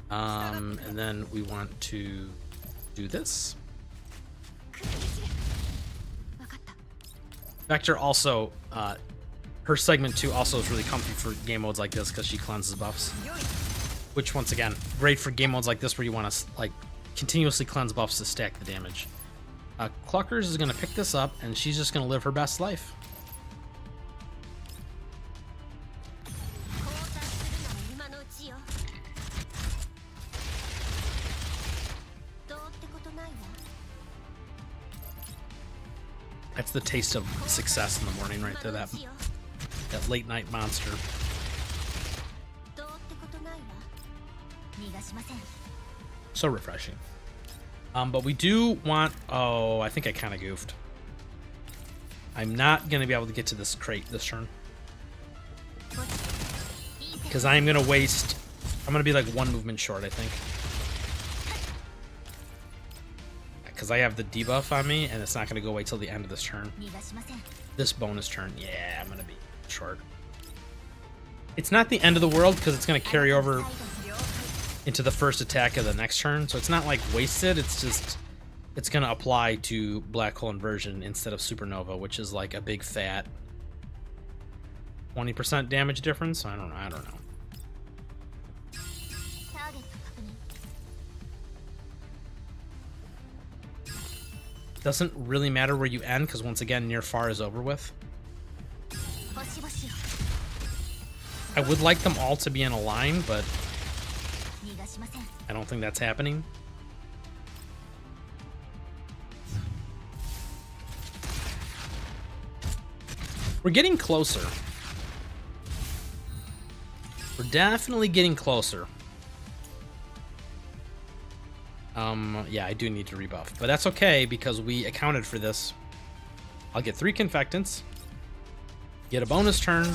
S1: And then we want to do this. Vector also, her segment 2 also is really comfy for game modes like this because she cleanses buffs. which once again, great for game modes like this where you want to like continuously cleanse buffs to stack the damage. Cluckers is going to pick this up, and she's just going to live her best life. That's the taste of success in the morning right there, that late night monster. So refreshing. But we do want... Oh, I think I kind of goofed. I'm not going to be able to get to this crate this turn. Because I am going to waste... I'm going to be like one movement short, I think. Because I have the debuff on me, and it's not going to go away till the end of this turn. This bonus turn. Yeah, I'm going to be short. It's not the end of the world, because it's going to carry over into the first attack of the next turn, so it's not like wasted. It's just it's gonna apply to Black Hole Inversion instead of Supernova, which is like a big fat 20% damage difference. I don't know. Doesn't really matter where you end, because once again, near far is over with. I would like them all to be in a line, but I don't think that's happening. We're getting closer. We're definitely getting closer. Yeah, I do need to rebuff, but that's okay because we accounted for this. I'll get 3 Confectants, get a bonus turn.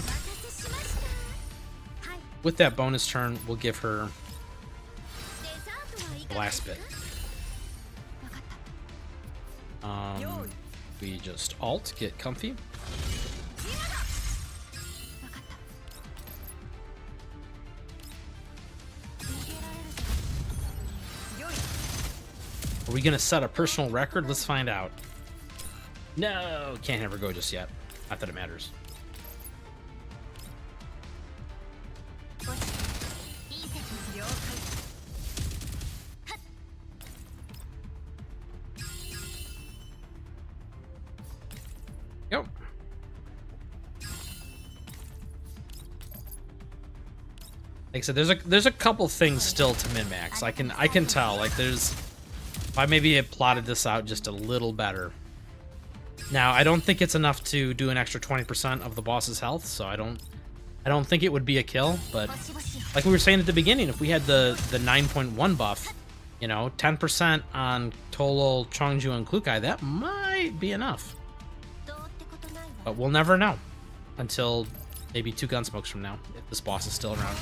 S1: With that bonus turn, we'll give her the last bit. We just alt, get comfy. Are we gonna set a personal record? Let's find out. No, can't have her go just yet. Not that it matters. Yep. Like I said, there's a couple things still to min-max. I can tell. Like there's, if I maybe had plotted this out just a little better. Now I don't think it's enough to do an extra 20% of the boss's health, so I don't think it would be a kill. But like we were saying at the beginning, if we had the 9.1 buff, you know, 10% on Tolol, Chongju, and Klukai, that might be enough. But we'll never know until maybe 2 Gunsmokes from now, if this boss is still around.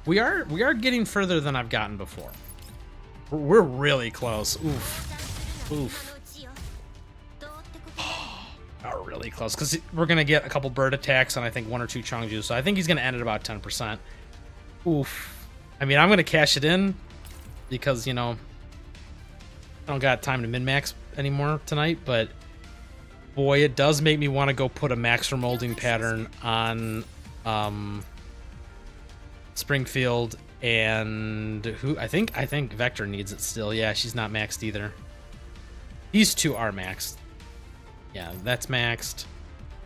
S1: We are getting further than I've gotten before. We're really close. Oof. Oof. Are really close, because we're going to get a couple bird attacks and I think 1 or 2 Chongju, so I think he's going to end at about 10%. Oof. I mean, I'm going to cash it in because, you know, I don't got time to min-max anymore tonight, but boy, it does make me want to go put a max remolding pattern on Springfield, and who I think Vector needs it still. Yeah, she's not maxed either. These 2 are maxed. Yeah, that's maxed.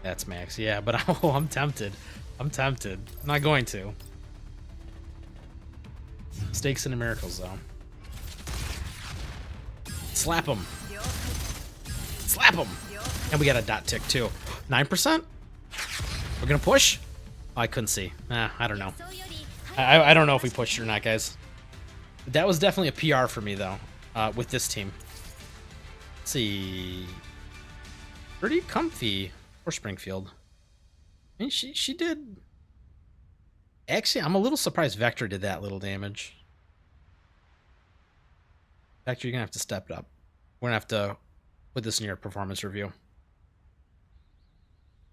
S1: That's maxed. Yeah, but oh, I'm tempted. I'm not going to. Stakes and miracles though. Slap him. Slap him. And we got a dot tick too. 9%? We're gonna push? Oh, I couldn't see. I don't know. I don't know if we pushed or not, guys. That was definitely a PR for me though, with this team. Let's see. Pretty comfy for Springfield. I mean, she did. Actually, I'm a little surprised Vector did that little damage. Vector, you're gonna have to step it up. We're gonna have to put this in your performance review.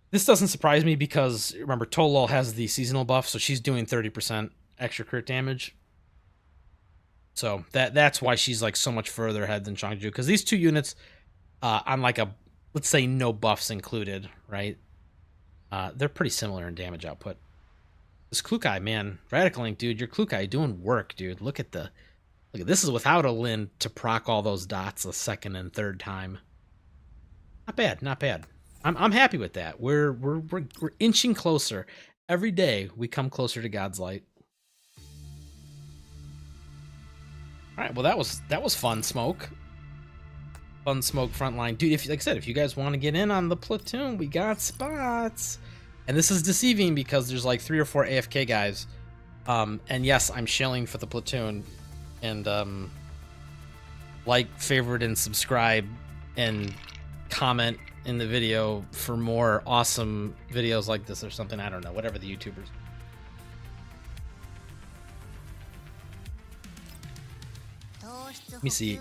S1: This doesn't surprise me because, remember, Tolol has the seasonal buff, so she's doing 30% extra crit damage. So that's why she's like so much further ahead than Chongju, because these 2 units, on like a, let's say no buffs included, right? They're pretty similar in damage output. This Klukai, man. Radical Link, dude. Your Klukai doing work, dude. Look at this is without a Lind to proc all those dots a second and third time. Not bad, not bad. I'm happy with that. We're inching closer. Every day we come closer to God's light. All right, well that was fun, Smoke. Fun Smoke Frontline, dude. If like I said, if you guys want to get in on the platoon, we got spots. And this is deceiving because there's like 3 or 4 AFK guys. And yes, I'm shilling for the platoon. And like, favorite, and subscribe, and comment in the video for more awesome videos like this or something. I don't know, whatever the YouTubers. Let me see.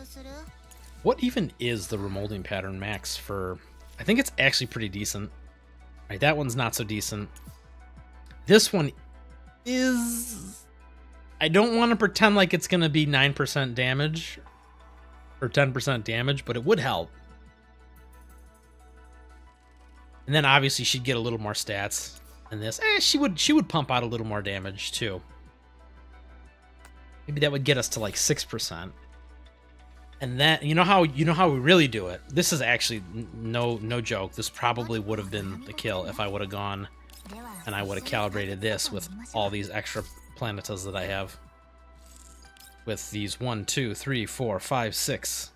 S1: What even is the remolding pattern max for? I think it's actually pretty decent. All right, that one's not so decent. This one is... I don't want to pretend like it's going to be 9% damage or 10% damage, but it would help. And then obviously she'd get a little more stats than this. She would pump out a little more damage too. Maybe that would get us to like 6%. And that, you know how we really do it. This is actually no joke. This probably would have been the kill if I would have gone and I would have calibrated this with all these extra planetas that I have. With these 1, 2, 3, 4, 5, 6.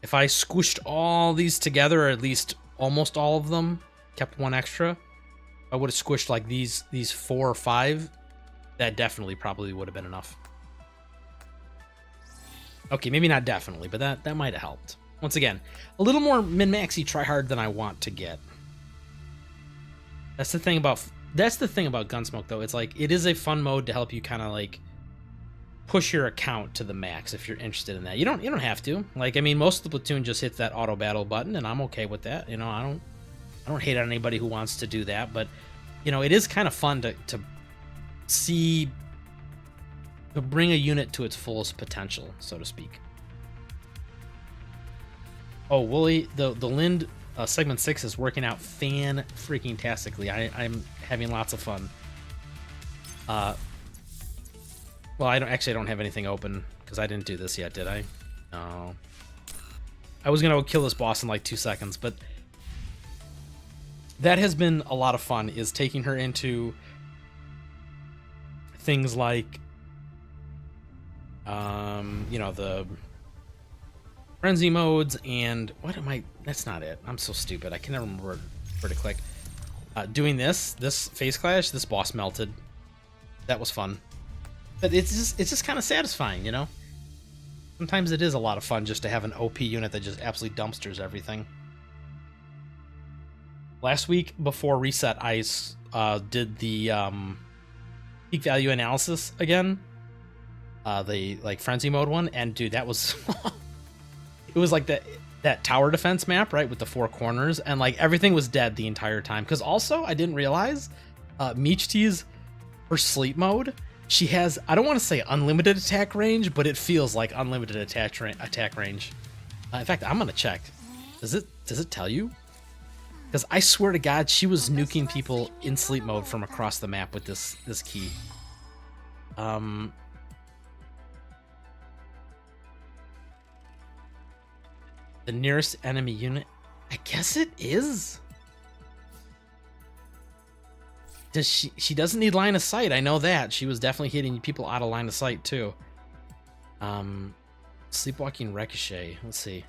S1: If I squished all these together, or at least almost all of them, kept one extra, I would have squished like these 4 or 5. That definitely probably would have been enough. Okay, maybe not definitely, but that might have helped. Once again, a little more min-maxy try-hard than I want to get. That's the thing about Gunsmoke, though. It's like, it is a fun mode to help you kind of like push your account to the max if you're interested in that. You don't have to. Like, I mean, most of the platoon just hits that auto battle button, and I'm okay with that. You know, I don't hate on anybody who wants to do that, but you know, it is kind of fun to see, to bring a unit to its fullest potential, so to speak. Oh, Wooly, the Lind segment 6 is working out fan-freaking-tastically. I'm having lots of fun. Well, I don't have anything open because I didn't do this yet, did I? No. I was gonna kill this boss in like 2 seconds, but that has been a lot of fun. Is taking her into things like, you know, the frenzy modes and what am I? That's not it. I'm so stupid. I can never remember where to click. Doing this face clash, this boss melted. That was fun. But it's just kind of satisfying, you know? Sometimes it is a lot of fun just to have an OP unit that just absolutely dumpsters everything. Last week, before reset, I did the peak value analysis again. The, like, frenzy mode one. And, dude, that was... it was like that tower defense map, right? With the 4 corners. And, like, everything was dead the entire time. Because also, I didn't realize, Michti's, her sleep mode... She has, I don't want to say unlimited attack range, but it feels like unlimited attack range. In fact, I'm gonna check. Does it tell you? Because I swear to God, she was nuking people in sleep mode from across the map with this key. The nearest enemy unit. I guess it is. She doesn't need line of sight. I know that. She was definitely hitting people out of line of sight too. Sleepwalking Ricochet. Let's see.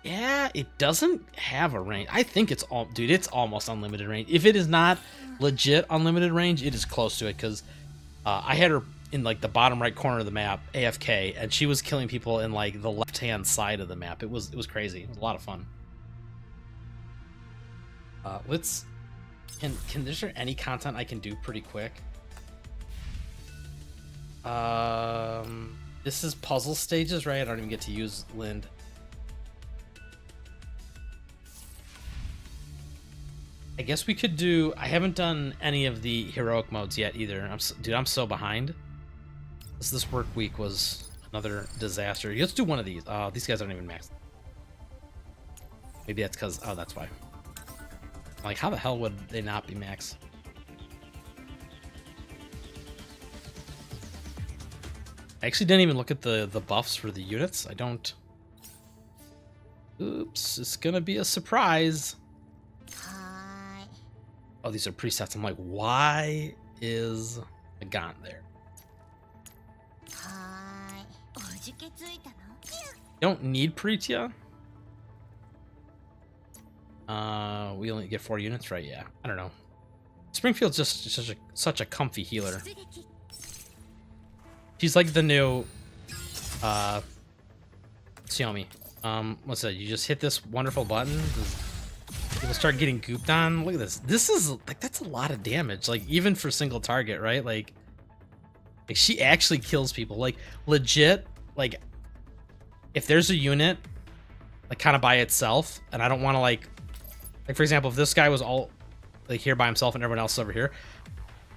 S1: Yeah, it doesn't have a range. I think it's it's almost unlimited range. If it is not legit unlimited range, it is close to it because I had her in like the bottom right corner of the map, AFK, and she was killing people in like the left-hand side of the map. It was crazy. It was a lot of fun. Is there any content I can do pretty quick? This is puzzle stages, right? I don't even get to use Lind. I guess we could do... I haven't done any of the heroic modes yet either. Dude, I'm so behind. This work week was Another disaster. Let's do one of these. These guys aren't even maxed. Maybe that's because... Oh, that's why. Like, how the hell would they not be max? I actually didn't even look at the buffs for the units. I don't... Oops, it's gonna be a surprise. Oh, these are presets. I'm like, why is a Gaunt there? Don't need Pretia. We only get 4 units, right? Yeah, I don't know. Springfield's just such a comfy healer. She's like the new Xiaomi. What's that? You just hit this wonderful button, people start getting gooped on. Look at this. This is like, that's a lot of damage. Like, even for single target, right? Like she actually kills people. Like, legit. Like, if there's a unit like kind of by itself, and I don't want to like for example, if this guy was all like here by himself and everyone else is over here,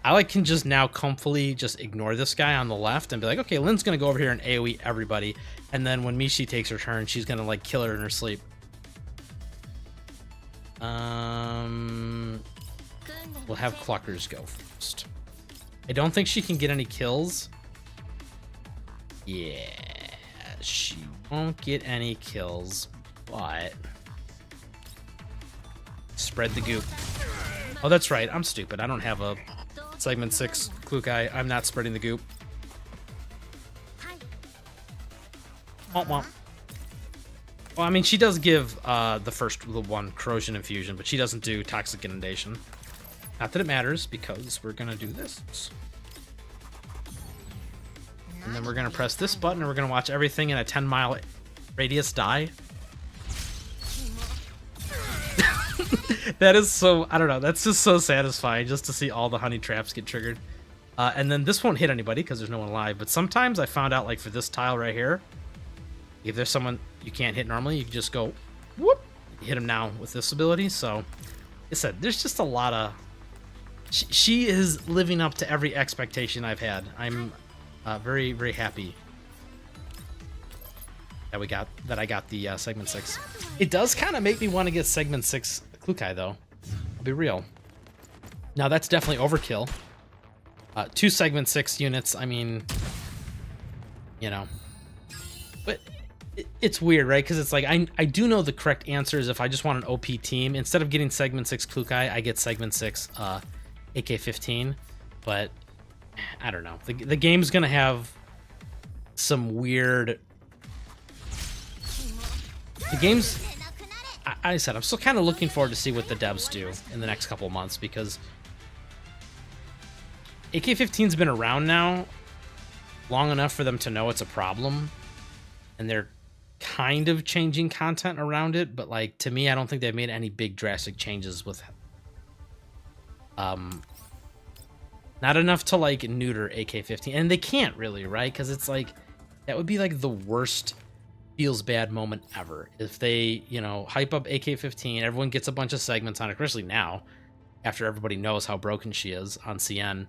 S1: I like can just now comfortably just ignore this guy on the left and be like, okay, Lynn's gonna go over here and AoE everybody, and then when Mishi takes her turn, she's gonna like kill her in her sleep. We'll have Cluckers go first. I don't think she can get any kills. Yeah, she won't get any kills, but spread the goop. Oh, that's right. I'm stupid. I don't have a segment 6 Klukai. I'm not spreading the goop. Well, I mean, she does give the one corrosion infusion, but she doesn't do toxic inundation. Not that it matters, because we're gonna do this. And then we're gonna press this button, and we're gonna watch everything in a 10-mile radius die. That is so, I don't know, that's just so satisfying just to see all the honey traps get triggered. And then this won't hit anybody because there's no one alive, but sometimes I found out, like for this tile right here, if there's someone you can't hit normally, you can just go whoop, hit him now with this ability. So like I said, there's just a lot of, she is living up to every expectation I've had. I'm very, very happy that I got the segment 6. It does kind of make me want to get segment 6 Klukai though. I'll be real. Now that's definitely overkill. 2 segment 6 units, I mean, you know, but it's weird, right? Because it's like, I do know the correct answer is if I just want an OP team, instead of getting segment 6 Klukai, I get segment 6 AK-15, but I don't know. The game's gonna have some weird... The game's... I said, I'm still kind of looking forward to see what the devs do in the next couple of months, because AK-15's been around now long enough for them to know it's a problem, and they're kind of changing content around it, but like, to me, I don't think they've made any big drastic changes with not enough to like neuter AK-15, and they can't really, right? Because it's like, that would be like the worst feels bad moment ever if they, you know, hype up AK-15, everyone gets a bunch of segments on it, especially now after everybody knows how broken she is on CN.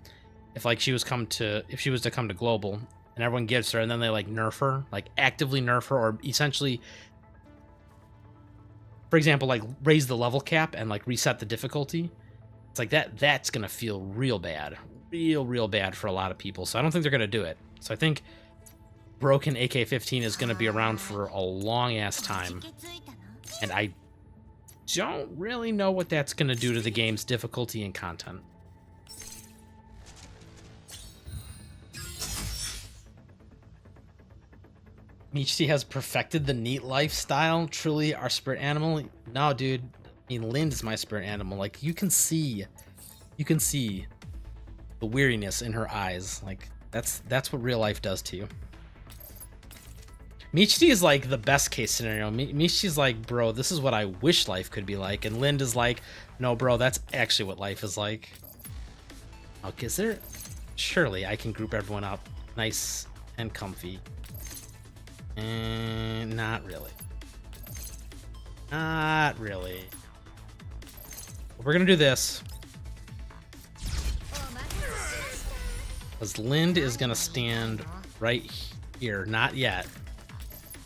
S1: If like she was to come to global and everyone gets her, and then they like nerf her, like actively nerf her, or essentially, for example, like raise the level cap and like reset the difficulty, it's like that's gonna feel real bad, real bad for a lot of people. So I don't think they're gonna do it. So I think broken AK-15 is going to be around for a long ass time, and I don't really know what that's going to do to the game's difficulty and content. Michi has perfected the neat lifestyle, truly our spirit animal. No, dude, I mean, Lind is my spirit animal. Like, you can see the weariness in her eyes. Like, that's what real life does to you. Michi is like the best case scenario. Michi's like, bro, this is what I wish life could be like. And Lind is like, no, bro, that's actually what life is like. Okay, is there... Surely I can group everyone up nice and comfy. And not really. Not really. We're gonna do this. Because Lind is gonna stand right Here, not yet.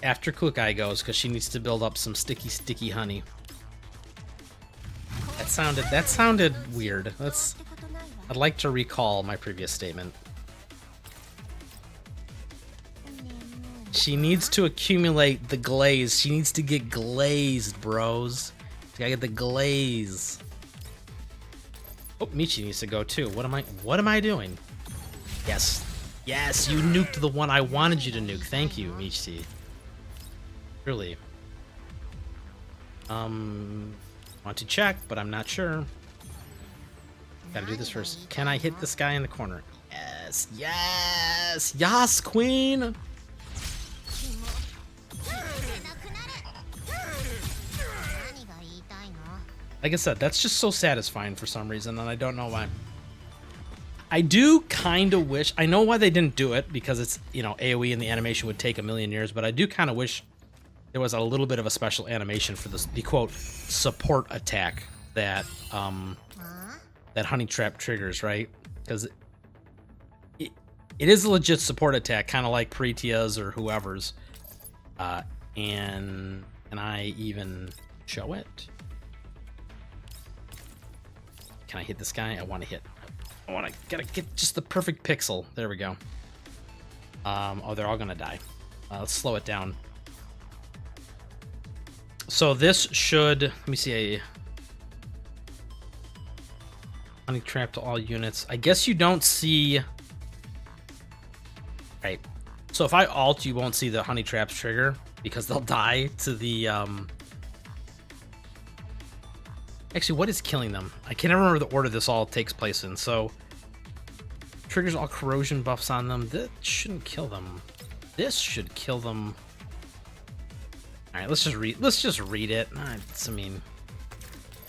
S1: After Klukai goes, because she needs to build up some sticky honey. That sounded weird. I'd like to recall my previous statement. She needs to accumulate the glaze. She needs to get glazed, bros. She gotta get the glaze. Oh, Michi needs to go too. What am I doing? Yes. Yes, you nuked the one I wanted you to nuke. Thank you, Michi. Truly. Want to check, but I'm not sure. Gotta do this first. Can I hit this guy in the corner? Yes. Yes. Yas, queen. Like I said, that's just so satisfying for some reason, and I don't know why. I do kind of wish, I know why they didn't do it, because it's, you know, AoE and the animation would take a million years, but I do kind of wish there was a little bit of a special animation for the quote support attack that that honey trap triggers, right? Because it is a legit support attack, kind of like Pretia's or whoever's. And can I even show it? Can I hit this guy? I want to hit. Gotta get just the perfect pixel. There we go. Oh, they're all gonna die. Let's slow it down. So this should, let me see, a honey trap to all units. I guess you don't see, right. So if I alt, you won't see the honey traps trigger because they'll die to the, actually, what is killing them? I can't remember the order this all takes place in. So triggers all corrosion buffs on them. That shouldn't kill them. This should kill them. All right, let's just read it. I mean,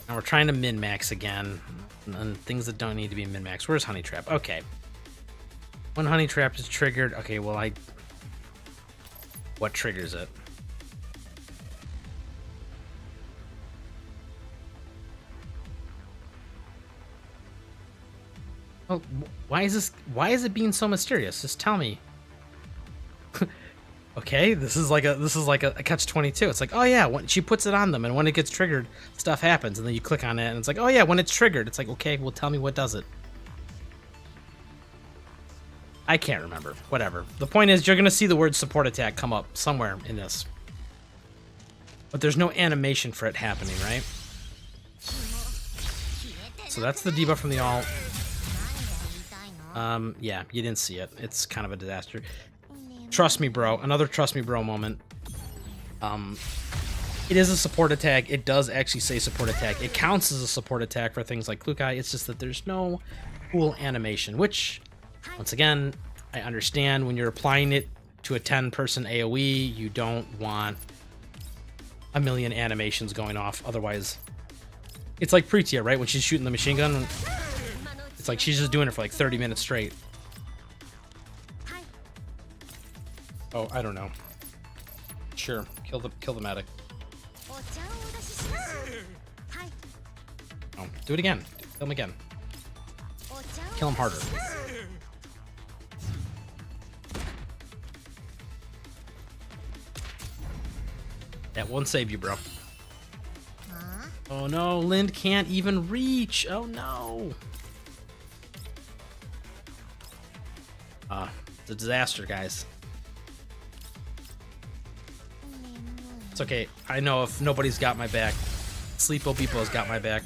S1: now we're trying to min-max again, and things that don't need to be min-max. Where's honey trap? Okay. When honey trap is triggered, okay, well, what triggers it? Oh, why is it being so mysterious? Just tell me. Okay, this is like a catch-22. It's like, oh yeah, when she puts it on them, and when it gets triggered, stuff happens, and then you click on it, and it's like, oh yeah, when it's triggered, it's like, okay, well, tell me what does it. I can't remember. Whatever. The point is, you're gonna see the word support attack come up somewhere in this, but there's no animation for it happening, right? So that's the debuff from the alt. Yeah, you didn't see it. It's kind of a disaster. Trust me, bro. Another trust me, bro moment. It is a support attack. It does actually say support attack. It counts as a support attack for things like Klukai. It's just that there's no cool animation, which, once again, I understand when you're applying it to a 10-person AoE, you don't want a million animations going off. Otherwise, it's like Pretia, right? When she's shooting the machine gun, it's like she's just doing it for like 30 minutes straight. Oh, I don't know. Sure, kill the medic. Oh, do it again. Kill him again. Kill him harder. That won't save you, bro. Oh no, Lind can't even reach. Oh no. It's a disaster, guys. It's okay. I know if nobody's got my back. Sleepo Beepo's got my back.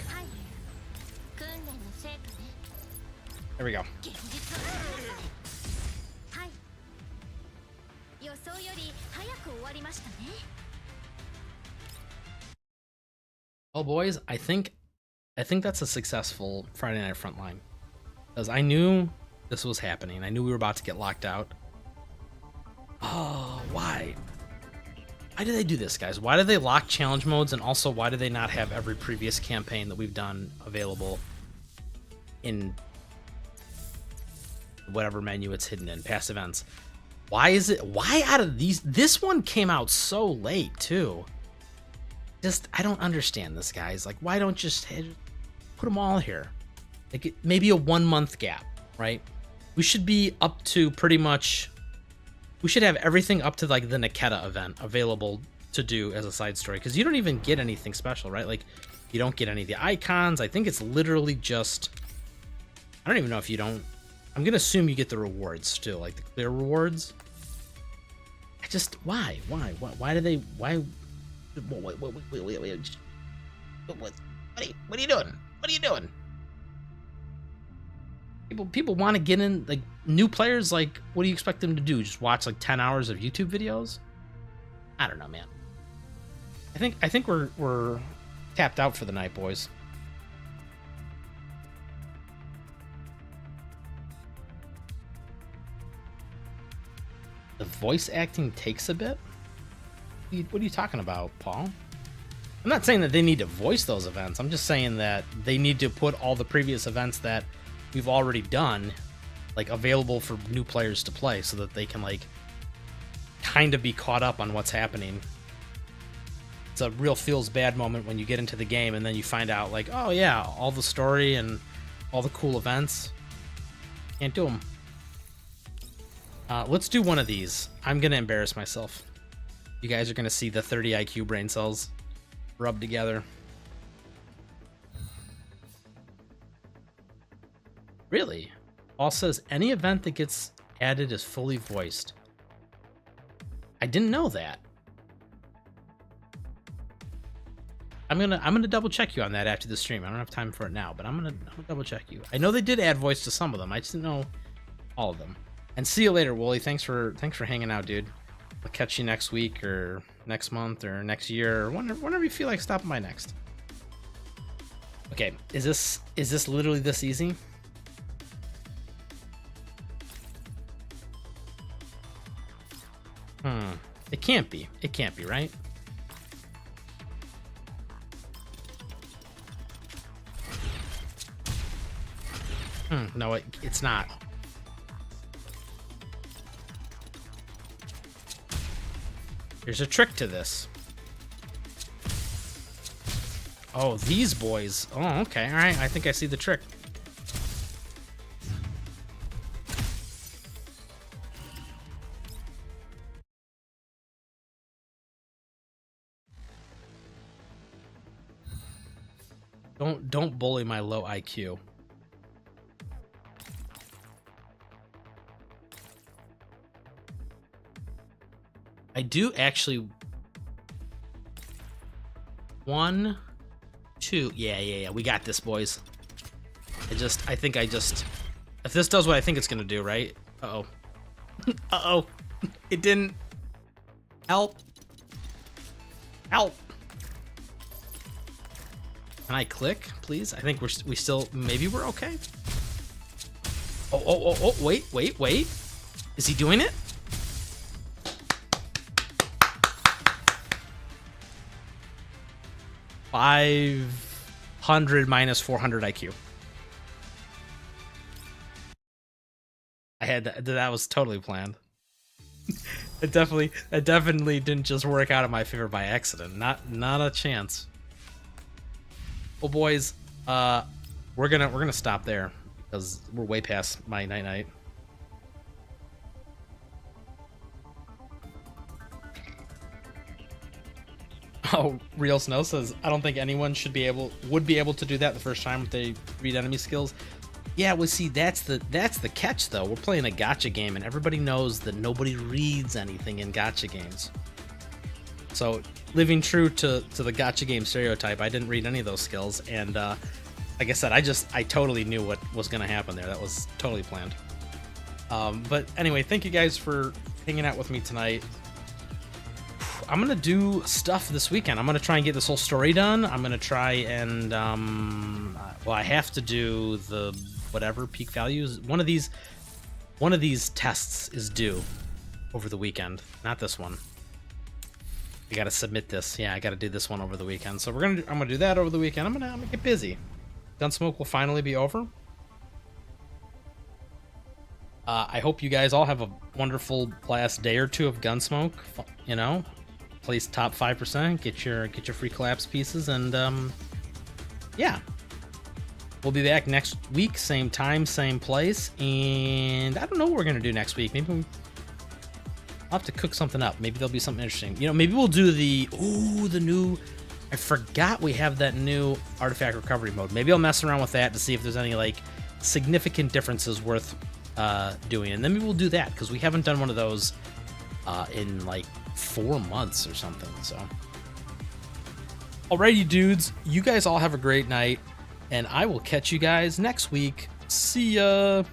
S1: There we go. Well, boys, I think that's a successful Friday Night Frontline. Because I knew this was happening. I knew we were about to get locked out. Oh, why? Why do they do this, guys? Why do they lock challenge modes, and also why do they not have every previous campaign that we've done available in whatever menu it's hidden in, past events? Why is it, why out of these, this one came out so late too. Just, I don't understand this, guys. Like, why don't just put them all here? Like, maybe a 1 month gap, right? We should be up to pretty much We should have everything up to like the Niketa event available to do as a side story, because you don't even get anything special, right? Like, you don't get any of the icons. I think it's literally just, I don't even know if you don't. I'm gonna assume you get the rewards still, like the clear rewards. I just, why do they, why? Wait, what are you doing? What are you doing? People want to get in, like, new players. Like, what do you expect them to do? Just watch like 10 hours of YouTube videos? I don't know, man. I think we're tapped out for the night, boys. The voice acting takes a bit? What are you talking about, Paul? I'm not saying that they need to voice those events. I'm just saying that they need to put all the previous events that we've already done, like, available for new players to play, so that they can, like, kind of be caught up on what's happening. It's a real feels bad moment when you get into the game and then you find out, like, oh yeah, all the story and all the cool events. Can't do them. Let's do one of these. I'm gonna embarrass myself. You guys are gonna see the 30 IQ brain cells rubbed together. Really? Paul says any event that gets added is fully voiced. I didn't know that. I'm gonna double check you on that after the stream. I don't have time for it now, but I'm gonna double check you. I know they did add voice to some of them. I just didn't know all of them. And see you later, Wooly. Thanks for hanging out, dude. I'll catch you next week or next month or next year or whenever you feel like stopping by next. Okay, is this literally this easy? It can't be. It can't be, right? No, it's not. There's a trick to this. Oh, these boys. Oh, okay. All right. I think I see the trick. Don't bully my low IQ. I do actually. 1, 2. Yeah. We got this, boys. I think if this does what I think it's gonna do, right? Uh-oh. Uh-oh. It didn't. Help. Help. Can I click, please? I think we still, maybe we're okay. Oh, wait. Is he doing it? $500 minus 400 IQ. I had that was totally planned. It definitely didn't just work out in my favor by accident. Not a chance. Well, boys, we're gonna stop there because we're way past my night. Oh, Real Snow says, I don't think anyone would be able to do that the first time if they read enemy skills. Yeah, well, see, that's the catch, though. We're playing a gacha game, and everybody knows that nobody reads anything in gacha games. So, living true to the gacha game stereotype, I didn't read any of those skills, and like I said, I totally knew what was going to happen there. That was totally planned. But anyway, thank you guys for hanging out with me tonight. I'm gonna do stuff this weekend. I'm gonna try and get this whole story done. I'm gonna try and well, I have to do the whatever peak values. One of these tests is due over the weekend. Not this one. I gotta submit this. Yeah, I gotta do this one over the weekend. So I'm gonna do that over the weekend. I'm gonna get busy. Gunsmoke will finally be over. I hope you guys all have a wonderful last day or two of Gunsmoke. You know, place top 5%, get your free collapse pieces, and yeah, we'll be back next week, same time, same place, and I don't know what we're gonna do next week. I'll have to cook something up. Maybe there'll be something interesting. You know, maybe we'll do the new. I forgot we have that new artifact recovery mode. Maybe I'll mess around with that to see if there's any like significant differences worth doing, and then maybe we'll do that because we haven't done one of those in like 4 months or something. So, alrighty, dudes, you guys all have a great night, and I will catch you guys next week. See ya.